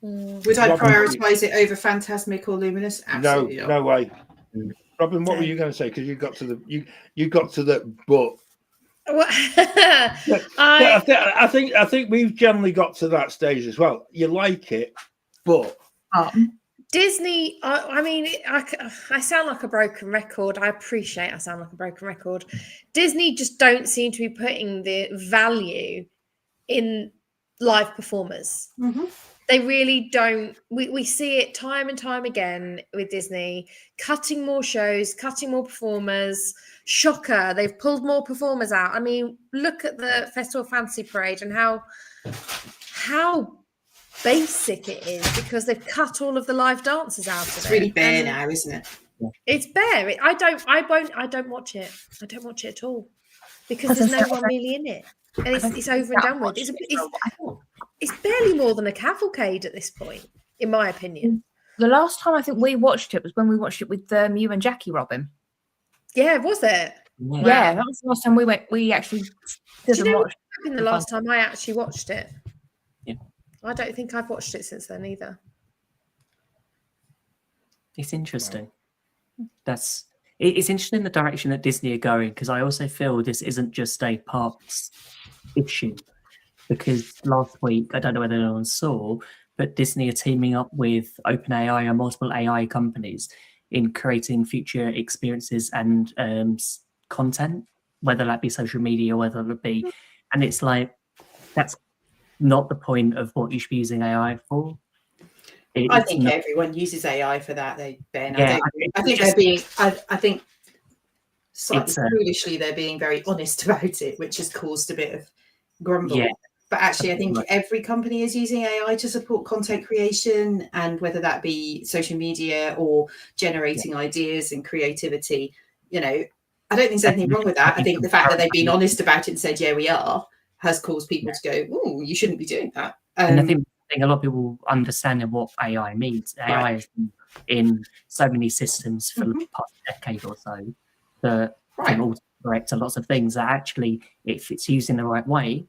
Would I prioritise it over Fantasmic or Luminous? Absolutely not. No way. Robin, what were you going to say? Because you got to the but I think we've generally got to that stage as well. You like it, but Disney, I mean, I sound like a broken record. I appreciate I sound like a broken record. Disney just don't seem to be putting the value in live performers. Mm-hmm. They really don't. We see it time and time again with Disney, cutting more shows, cutting more performers. Shocker, they've pulled more performers out. I mean, look at the Festival Fantasy Parade and how basic it is because they've cut all of the live dancers out of it. It's really bare now, isn't it? It's bare. I don't watch it. I don't watch it at all because there's no one really in it, and it's over and done with. It's barely more than a cavalcade at this point, in my opinion. The last time I think we watched it was when we watched it with you and Jackie Robin. Yeah, was it? Wow. Yeah, that was the last time we went. We actually didn't watch. Been the last time I actually watched it. Yeah. I don't think I've watched it since then either. It's interesting. It's interesting the direction that Disney are going, because I also feel this isn't just a parks issue. Because last week, I don't know whether anyone saw, but Disney are teaming up with OpenAI and multiple AI companies in creating future experiences and content, whether that be social media, whether it be, and it's like, that's not the point of what you should be using AI for. I think everyone uses AI for that. Ben. Yeah, I think they're being. I think slightly foolishly they're being very honest about it, which has caused a bit of grumble. Yeah. But actually, I think every company is using AI to support content creation, and whether that be social media or generating ideas and creativity. You know, I don't think there's anything wrong with that. I think the fact that they've been honest about it and said, "Yeah, we are," has caused people to go, "Oh, you shouldn't be doing that." And I think a lot of people understand what AI means. AI has been in so many systems for the past decade or so that can also correct lots of things that actually, if it's used in the right way,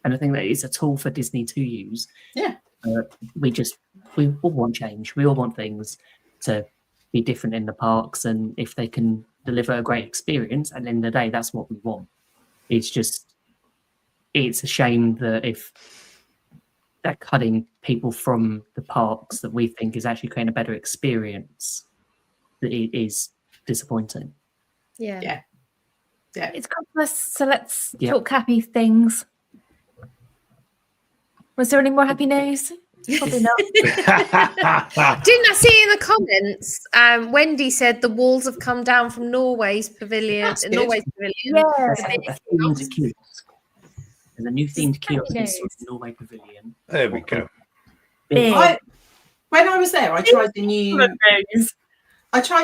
and I think that it's a tool for Disney to use. Yeah. We all want change. We all want things to be different in the parks, and if they can deliver a great experience, at the end of the day, that's what we want. It's a shame that if they're cutting people from the parks that we think is actually creating a better experience, that it is disappointing. Yeah. It's Christmas, so let's talk happy things. Was there any more happy news? Probably not. Didn't I see in the comments? Wendy said the walls have come down from Norway's pavilion. Norway's pavilion. Yeah. There's a new themed kiosk in the Norway Pavilion. There we go. When I was there, I tried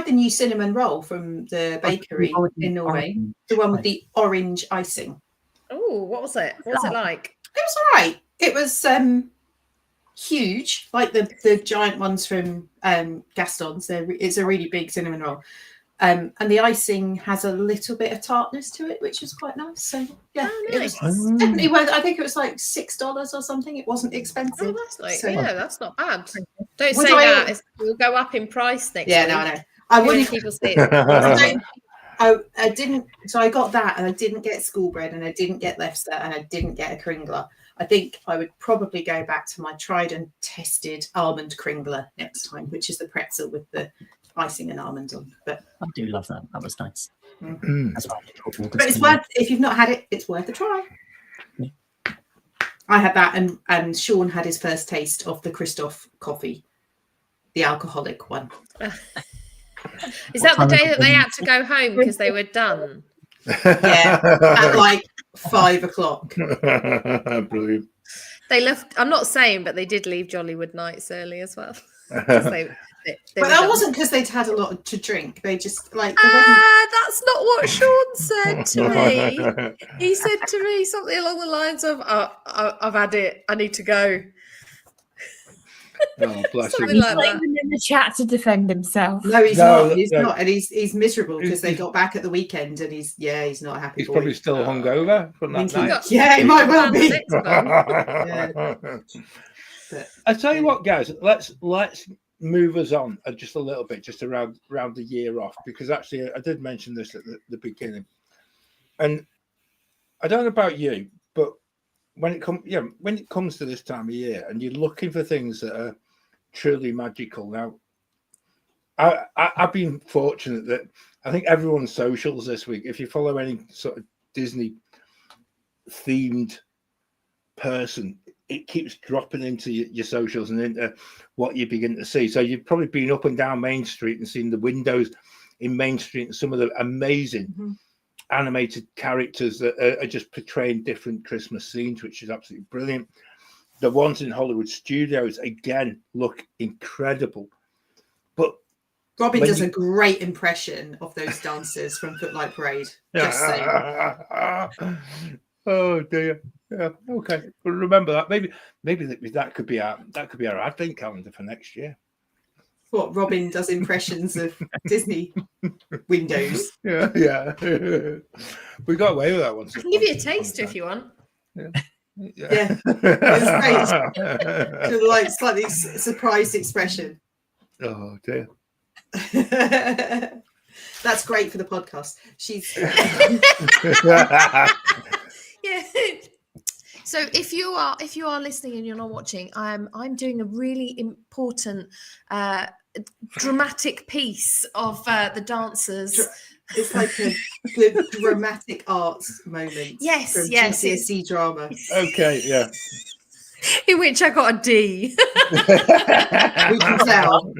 the new cinnamon roll from the bakery in Norway, the one with the orange icing. Oh, what was it? What was it like? It was all right. It was huge, like the giant ones from Gaston's. It's a really big cinnamon roll. And the icing has a little bit of tartness to it, which was quite nice. So yeah, nice. It was definitely worth. I think it was like $6 or something. It wasn't expensive. Oh, that's like So- that's not bad. Don't Would say I- that. It'll go up in price next Yeah, week. no, I know. I When wouldn't. people see it. I didn't. So I got that, and I didn't get school bread, and I didn't get Leicester, and I didn't get a Kringler. I think I would probably go back to my tried and tested almond Kringler next time, which is the pretzel with the icing and almonds on. But I do love that. That was nice. That's why but it's worth. If you've not had it, it's worth a try. Yeah. I had that, and Sean had his first taste of the Christoph coffee, the alcoholic one. Is that the day that they had to go home because they were done? Yeah, at like 5 o'clock. Brilliant. They left. I'm not saying, but they did leave Jollywood Nights early as well. 'Cause they But were that done. wasn't because they'd had a lot to drink. They just like That's not what Sean said to me. He said to me something along the lines of, I've had it. I need to go. Oh, bless Something him. like that. Even in the chat to defend himself. No, he's No, not. He's no. not, and he's miserable because they got back at the weekend, and he's not a happy. He's boy. probably still hungover from that Thinking- night. Yeah, he might well be. But, I tell you what, guys, let's move us on just a little bit, just around the year off, because actually I did mention this at the beginning, and I don't know about you, but when it comes to this time of year, and you're looking for things that are truly magical. Now, I've been fortunate that I think everyone's socials this week, if you follow any sort of Disney themed person, it keeps dropping into your socials and into what you begin to see. So you've probably been up and down Main Street and seen the windows in Main Street and some of the amazing animated characters that are just portraying different Christmas scenes, which is absolutely brilliant. The ones in Hollywood Studios, again, look incredible. But Robin does a great impression of those dancers from Footlight Parade. Just saying. Oh dear. Yeah. Okay. Well, remember that. Maybe that could be our advent calendar for next year. What, Robin does impressions of Disney windows. Yeah. We got away with that once. I can give you a taster if you want. Yeah. It's great. Like slightly surprised expression. Oh dear. That's great for the podcast. She's Yeah. So if you are listening and you're not watching, I'm doing a really important dramatic piece of the dancers. It's like the dramatic arts moment. Yes, from yes. GCSE drama. Okay, yeah. In which I got a D. We can tell.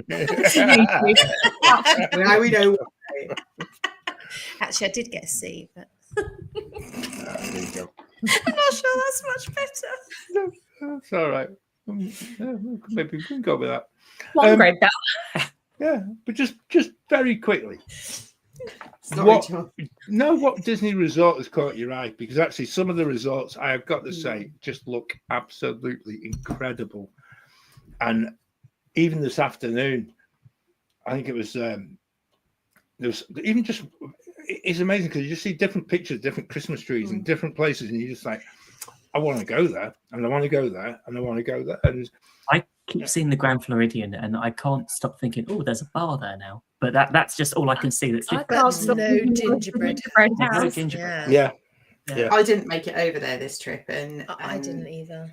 Now we know why. Actually, I did get a C, but There you go. I'm not sure that's much better. No, it's all right. Maybe we can go with that. One grade down. Yeah, but just very quickly. Sorry, What John. Disney resort has caught your eye? Because actually some of the resorts, I have got to say, just look absolutely incredible. And even this afternoon, I think it was there was even just, it's amazing because you just see different pictures, different Christmas trees in different places, and you're just like, I want to go there, and I want to go there, and I want to go there. And I keep seeing the Grand Floridian, and I can't stop thinking, oh, there's a bar there now. But that's just all I can see. That's I different. can't But stop no thinking gingerbread. gingerbread No house. gingerbread. Yeah. yeah, I didn't make it over there this trip, and I didn't either.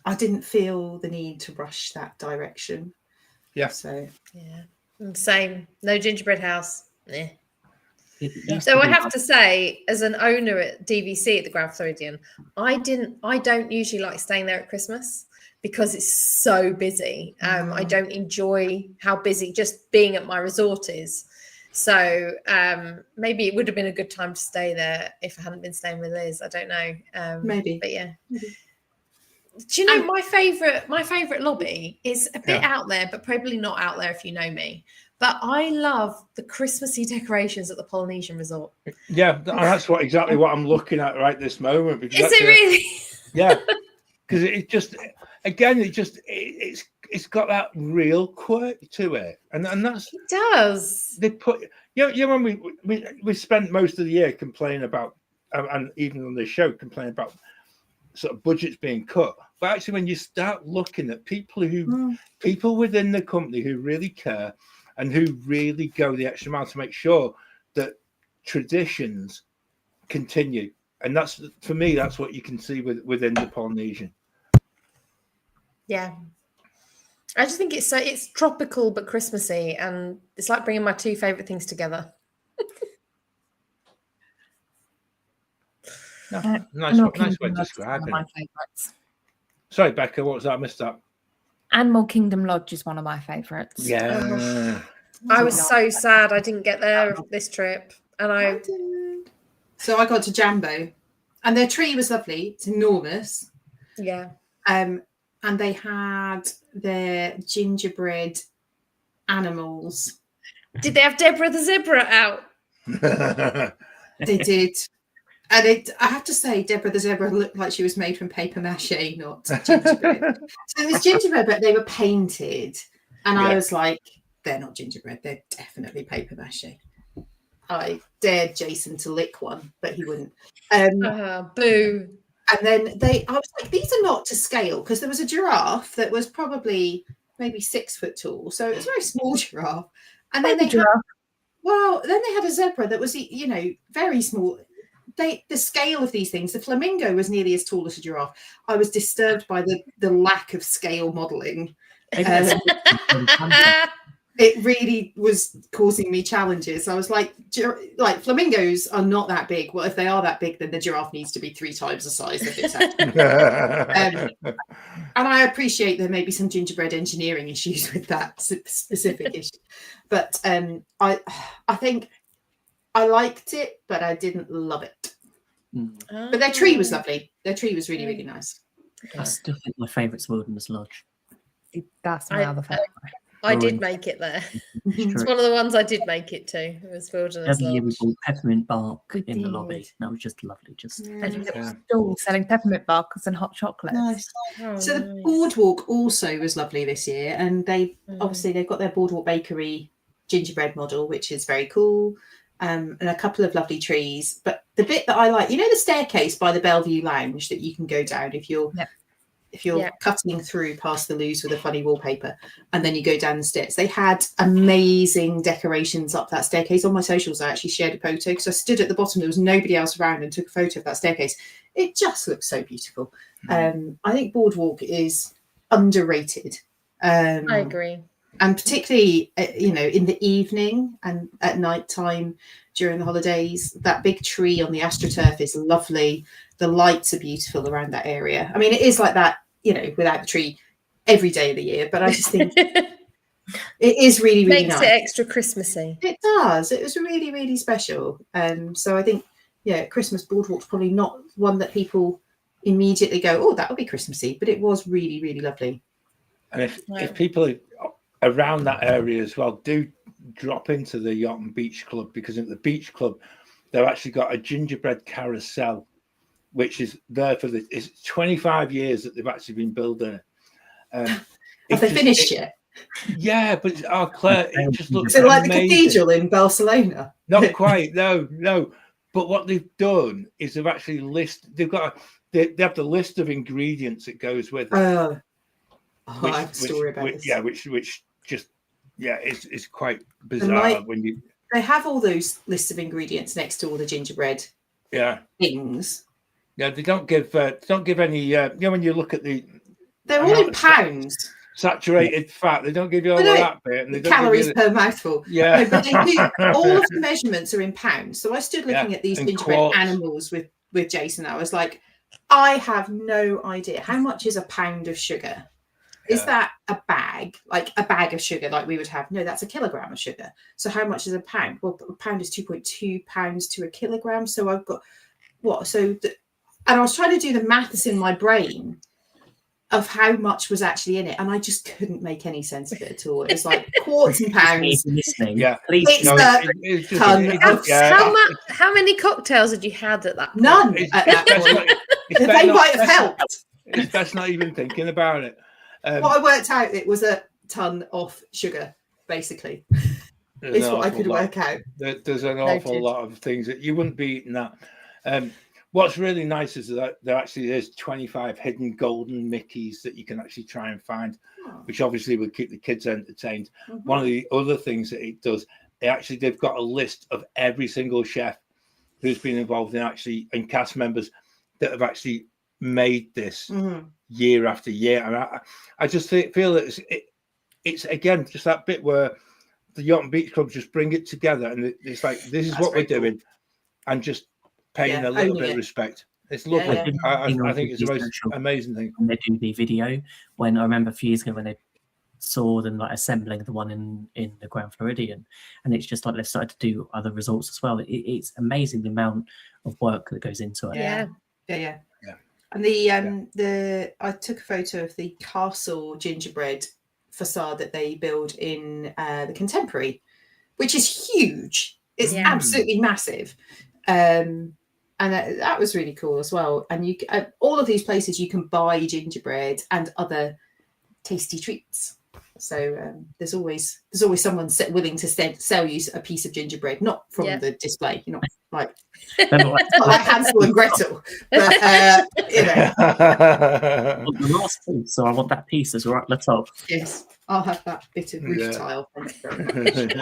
I didn't feel the need to rush that direction. Yeah. So Yeah. And same. No gingerbread house. Eh. It used So to I be- have to say, as an owner at DVC at the Grand Floridian, I don't usually like staying there at Christmas because it's so busy. I don't enjoy how busy just being at my resort is. So maybe it would have been a good time to stay there if I hadn't been staying with Liz. I don't know. Maybe. But yeah. Do you know my favorite lobby is a bit out there, but probably not out there if you know me. But I love the Christmassy decorations at the Polynesian Resort. yeah. That's exactly what I'm looking at right this moment. Because Is it really? Yeah, because it just, again, it's got that real quirk to it, and that's It does. they put. When we spent most of the year complaining about, and even on this show complaining about sort of budgets being cut, but actually when you start looking at people within the company who really care and who really go the extra mile to make sure that traditions continue, and that's, for me, that's what you can see within the Polynesian. Yeah. I just think it's tropical but Christmassy, and it's like bringing my two favorite things together. Nice way to describe One of my it. favourites. Sorry, Becca, what was that? I missed that. Animal Kingdom Lodge is one of my favourites. Yeah. I was so sad I didn't get there this trip, and So I got to Jambo, and their tree was lovely. It's enormous. yeah. And they had their gingerbread animals. Did they have Deborah the zebra out? They did. And I have to say, Deborah the zebra looked like she was made from paper mache, not gingerbread. So it was gingerbread, but they were painted. And I was like, they're not gingerbread. They're definitely paper mache. I dared Jason to lick one, but he wouldn't. Boo. And then I was like, these are not to scale, because there was a giraffe that was probably maybe 6 foot tall. So it was a very small giraffe. And then then they had a zebra that was, very small. the scale of these things. The flamingo was nearly as tall as a giraffe. I was disturbed by the lack of scale modelling. It really was causing me challenges. I was like flamingos are not that big. Well, if they are that big, then the giraffe needs to be 3 times the size of its head. And I appreciate there may be some gingerbread engineering issues with that specific issue, but I think I liked it, but I didn't love it. But their tree was lovely. Their tree was really, really nice. I still think my favourite's Wilderness Lodge. That's my other favorite. I did make it there. It's one of the ones I did make it to. It was Wilderness Every year we Lodge. bought peppermint bark We in the did. lobby. That was just lovely. Just And still selling peppermint barkers and hot chocolates. Nice. Oh, So the nice. boardwalk also was lovely this year, and they obviously they've got their boardwalk bakery gingerbread model, which is very cool, and a couple of lovely trees. But the bit that I like, you know, the staircase by the Bellevue Lounge that you can go down if you're cutting through past the loos with a funny wallpaper, and then you go down the stairs. They had amazing decorations up that staircase. On my socials, I actually shared a photo because I stood at the bottom. There was nobody else around, and took a photo of that staircase. It just looks so beautiful. I think boardwalk is underrated. I agree. And particularly, you know, in the evening and at night time during the holidays, that big tree on the AstroTurf is lovely. The lights are beautiful around that area. I mean, it is like that, you know, without the tree every day of the year, but I just think it is really, really Makes nice. it extra Christmassy. It does. It was really, really special. So I think, yeah, Christmas boardwalk's probably not one that people immediately go, oh, that would be Christmassy, but it was really, really lovely. And if people are around that area as well, do drop into the Yacht and Beach Club, because at the Beach Club, they've actually got a gingerbread carousel, which is there for it's 25 years that they've actually been building it. Have they finished yet? Yeah, but Claire, it just looks Is it like amazing. the cathedral in Barcelona? Not quite, no. But what they've done is they've actually they have the list of ingredients that goes with it. I have a story about this. Yeah, which just it's quite bizarre when you. They have all those lists of ingredients next to all the gingerbread things. Yeah, they don't give any. You know, when you look at they're all in pounds. Saturated fat. They don't give you all of that bit. And they don't calories give you per mouthful. Yeah. No, but they do. All of the measurements are in pounds. So I stood looking at these and gingerbread quarts. animals with Jason. I was like, I have no idea. How much is a pound of sugar? Is that a bag, like a bag of sugar like we would have? No, that's a kilogram of sugar. So how much is a pound? Well, a pound is 2.2 pounds to a kilogram. So I've got what? So, and I was trying to do the maths in my brain of how much was actually in it, and I just couldn't make any sense of it at all. It was like quarts and pounds. Yeah, please. It's a ton of How many cocktails had you had at that point? None at that point. They might have helped. It's best not even thinking about it. What I worked out, it was a ton of sugar, basically. It's what I could work out. There's an awful lot of things that you wouldn't be eating that. What's really nice is that there actually is 25 hidden golden Mickeys that you can actually try and find, which obviously will keep the kids entertained. Mm-hmm. One of the other things that it does, they've got a list of every single chef who's been involved in cast members that have actually made this year after year. And I just feel that it's again just that bit where the Yacht and Beach Club just bring it together, and it's like, this is what we're doing, and just paying a little bit of respect. It's lovely. I think it's the most amazing thing. When they do the video, when I remember a few years ago when they saw them like assembling the one in the Grand Floridian, and it's just like they've started to do other resorts as well. It's amazing the amount of work that goes into it. Yeah. And the I took a photo of the castle gingerbread facade that they build in the Contemporary, which is huge. It's absolutely massive. And that was really cool as well. And you, all of these places, you can buy gingerbread and other tasty treats. So there's always someone willing to sell you a piece of gingerbread, not from the display. You're not like, not like Hansel and Gretel, but you know. The last piece, so I want that piece as right at the top. Yes, I'll have that bit of roof tile. Thank you very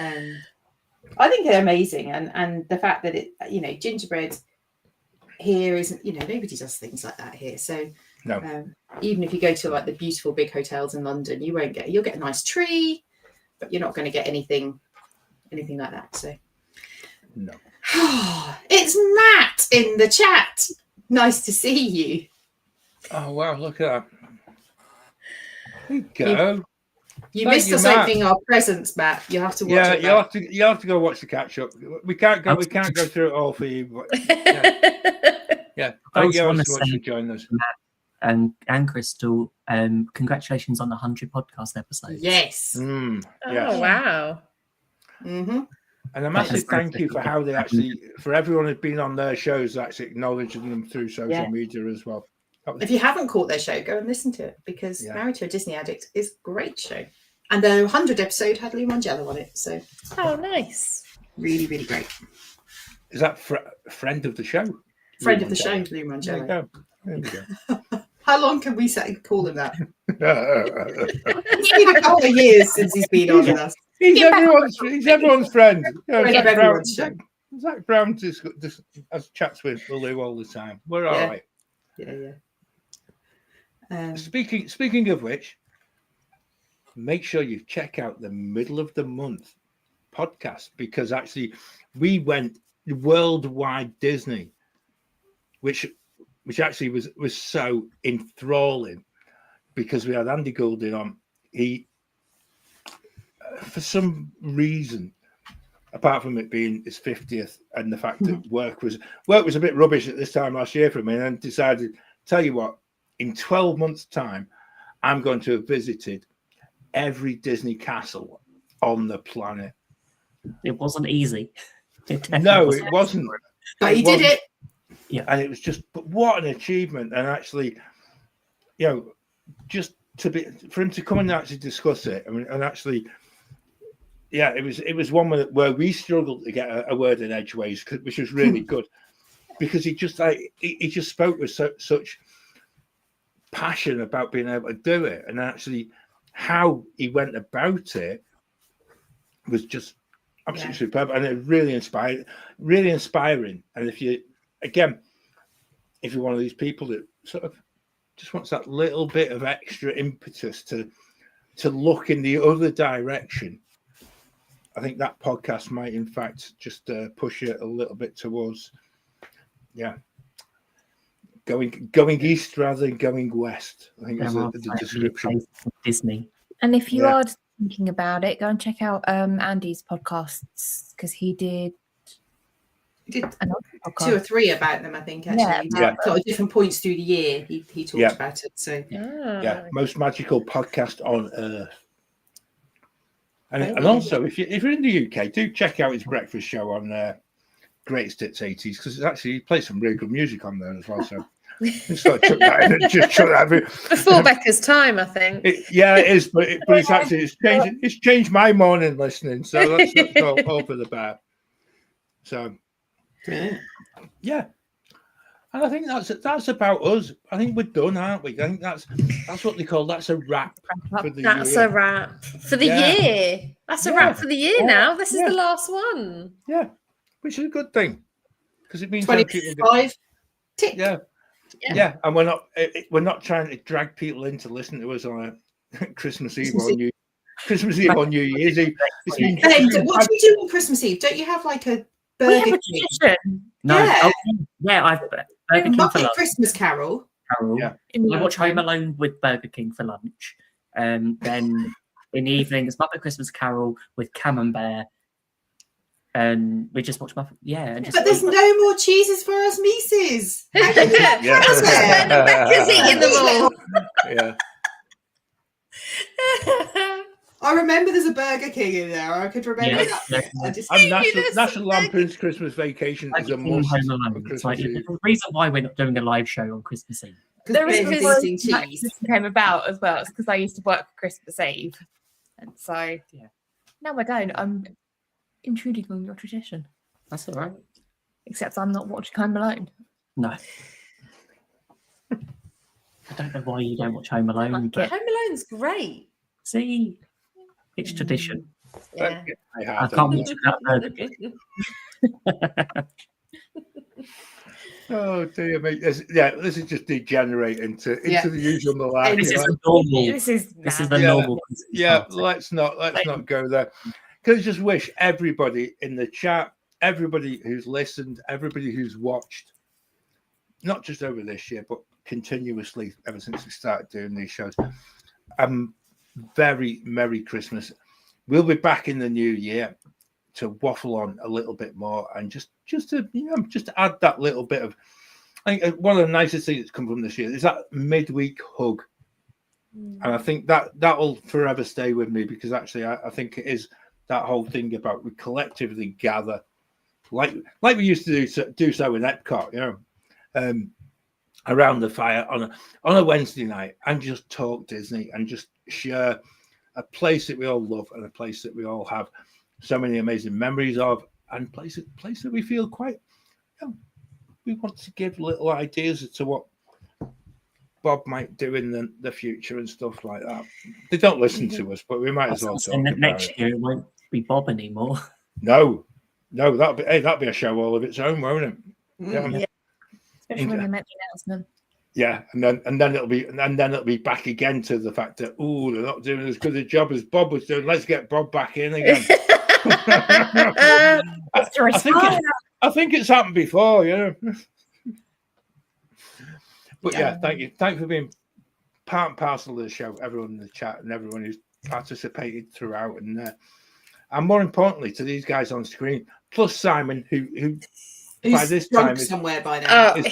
much. I think they're amazing, and the fact that it, gingerbread here isn't, nobody does things like that here. So No. Even if you go to like the beautiful big hotels in London, you'll get a nice tree, but you're not going to get anything like that. So No. It's Matt in the chat. Nice to see you. Oh wow! Look at that. There you go. You Thank missed you, us Matt. opening our presents, Matt. You have to watch Yeah, it. you have to go watch the catch up. We can't go through it all for you. But yeah. I Thank you also so want much to for say, joining us. and Crystal, congratulations on the 100 podcast episodes. Yes. Oh Yes. wow. Mm-hmm. And a massive thank you for how they for everyone who's been on their shows, actually acknowledging them through social media as well. If you haven't caught their show, go and listen to it, because Married to a Disney Addict is a great show. And the 100 episode had Lou Mangello on it. So Nice. really, really great. Is that friend of the show? Friend of the show, Lou There you Mangello. go. There we go. How long can we call him that? It's been a couple of years since he's been on with us. He's everyone's friend. Friend of everyone's show. Zach Brown has chats with Lou all the time. We're all right. Yeah. Speaking of which, make sure you check out the middle of the month podcast, because actually we went worldwide Disney, which actually was so enthralling, because we had Andy Goulding on. He, for some reason, apart from it being his 50th and the fact that work was a bit rubbish at this time last year for me, and then decided, tell you what, in 12 months' time, I'm going to have visited every Disney castle on the planet. It wasn't easy. No, it wasn't. But he did it. Yeah. And it was but what an achievement. And actually, just for him to come and actually discuss it. I mean, and actually, it was one where we struggled to get a word in edgeways, which was really good, because he just spoke with such passion about being able to do it, and actually how he went about it was just absolutely superb, and it really inspiring. And if you're one of these people that sort of just wants that little bit of extra impetus to look in the other direction, I think that podcast might in fact just push it a little bit towards going east rather than going west. I think is the description. Disney. And if you are thinking about it, go and check out Andy's podcasts, because he did another podcast. 2 or 3 about them, I think. Actually, sort of different points through the year. He talked about it. So most magical podcast on earth. And also, if you're in the UK, do check out his breakfast show on Greatest Hits 80s, because it's actually he plays some really good music on there as well. So just chuck that in and just chuck that in. Before Becca's time, I think. It is, but it's changed my morning listening. So that's all for the bad. So yeah. And I think that's about us. I think we're done, aren't we? I think that's what they call that's a wrap for the year. That's a wrap for the year. That's a wrap for the year now. This is the last one. Yeah, which is a good thing, because it means 25 tick. Yeah, and we're not trying to drag people in to listen to us on a Christmas Eve or New Year's Eve. What do you do on Christmas Eve? Don't you have like a Burger King? No, I've Burger King for lunch. Christmas Carol. Yeah. I watch Home Alone with Burger King for lunch. Then in the evening, it's Muppet Christmas Carol with Camembert. And we just watch Muppet. But there's no more cheeses for us Mises. Becca's eating them all. Yeah. I remember there's a Burger King in there. I could remember that. National Lampoon's Christmas Vacation is a must. The reason why we're not doing a live show on Christmas Eve. There is cheese came about as well. It's because I used to work for Christmas Eve, and so now I don't. I'm intruding on your tradition. That's all right. Except I'm not watching Home Alone. No. I don't know why you don't watch Home Alone. Home Alone's great. See, it's tradition. Yeah. I can't watch that again. Oh dear me! This is just degenerate into the usual malarkey. This is Like, the normal. This is the normal. Christmas yeah, party. let's not go there. Because I just wish everybody in the chat, everybody who's listened, everybody who's watched, not just over this year, but continuously ever since we started doing these shows, very Merry Christmas. We'll be back in the new year to waffle on a little bit more and just to add that little bit of. I think one of the nicest things that's come from this year is that midweek hug, and I think that will forever stay with me, because actually I think it is that whole thing about we collectively gather, like we used to do so in Epcot, around the fire on a Wednesday night, and just talk Disney and just share a place that we all love and a place that we all have so many amazing memories of, and place that we feel quite, we want to give little ideas as to what Bob might do in the future and stuff like that. They don't listen to us, but we might as well talk about next year it won't be Bob anymore. No, that'll be a show all of its own, won't it? Yeah. Especially when they make the announcement. Yeah, and then it'll be back again to the fact that they're not doing as good a job as Bob was doing. Let's get Bob back in again. I think it's happened before, But yeah, thank you. Thanks for being part and parcel of the show, everyone in the chat and everyone who's participated throughout, and more importantly to these guys on screen, plus Simon, who by this time is somewhere by now. Oh,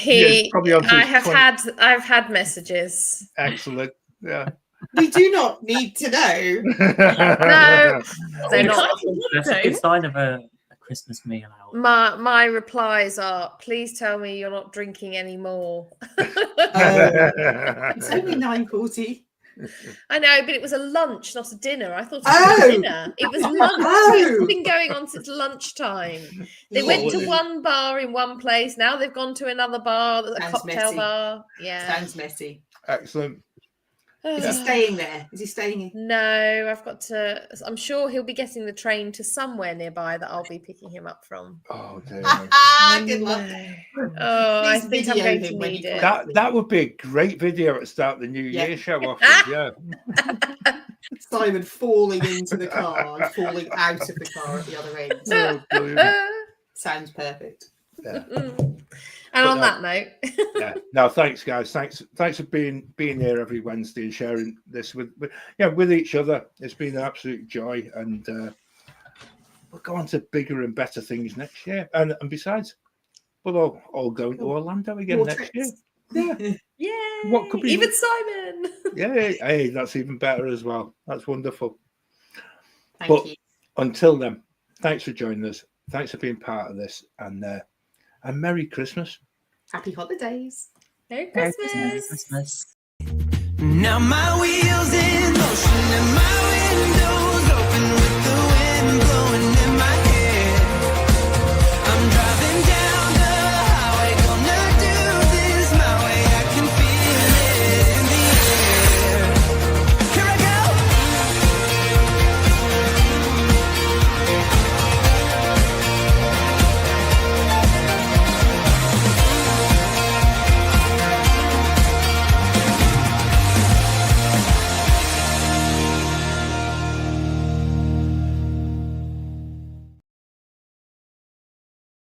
probably on I've had messages. Excellent. Yeah. We do not need to know. No, they're not. That's a good sign of a Christmas meal out. My replies are, please tell me you're not drinking anymore. It's only 9:40. I know, but it was a lunch, not a dinner. I thought it was a dinner. It was lunch. It's been going on since lunchtime. They went to one bar in one place. Now they've gone to another bar, a cocktail messy. bar. Yeah. Sounds messy. Excellent. Is he staying there? Is he staying? No, I've got to. I'm sure he'll be getting the train to somewhere nearby that I'll be picking him up from. Oh, dear. Good luck. Oh, I Please think I'm video going him to when need you it. That would be a great video at start the new year show off. Yeah. Simon falling into the car and falling out of the car at the other end. Oh, brilliant. Sounds perfect. Yeah. And on that note, no, thanks guys. Thanks for being here every Wednesday and sharing this with each other. It's been an absolute joy, and we'll go on to bigger and better things next year. And besides, we'll all going to Orlando again next year. Yeah. yeah. What could be even Simon? Yeah, hey, that's even better as well. That's wonderful. Thank you. Until then, thanks for joining us. Thanks for being part of this, and Merry Christmas. Happy holidays. Merry Christmas. Merry Christmas. Now my wheels in motion and my windows open with the wind blowing.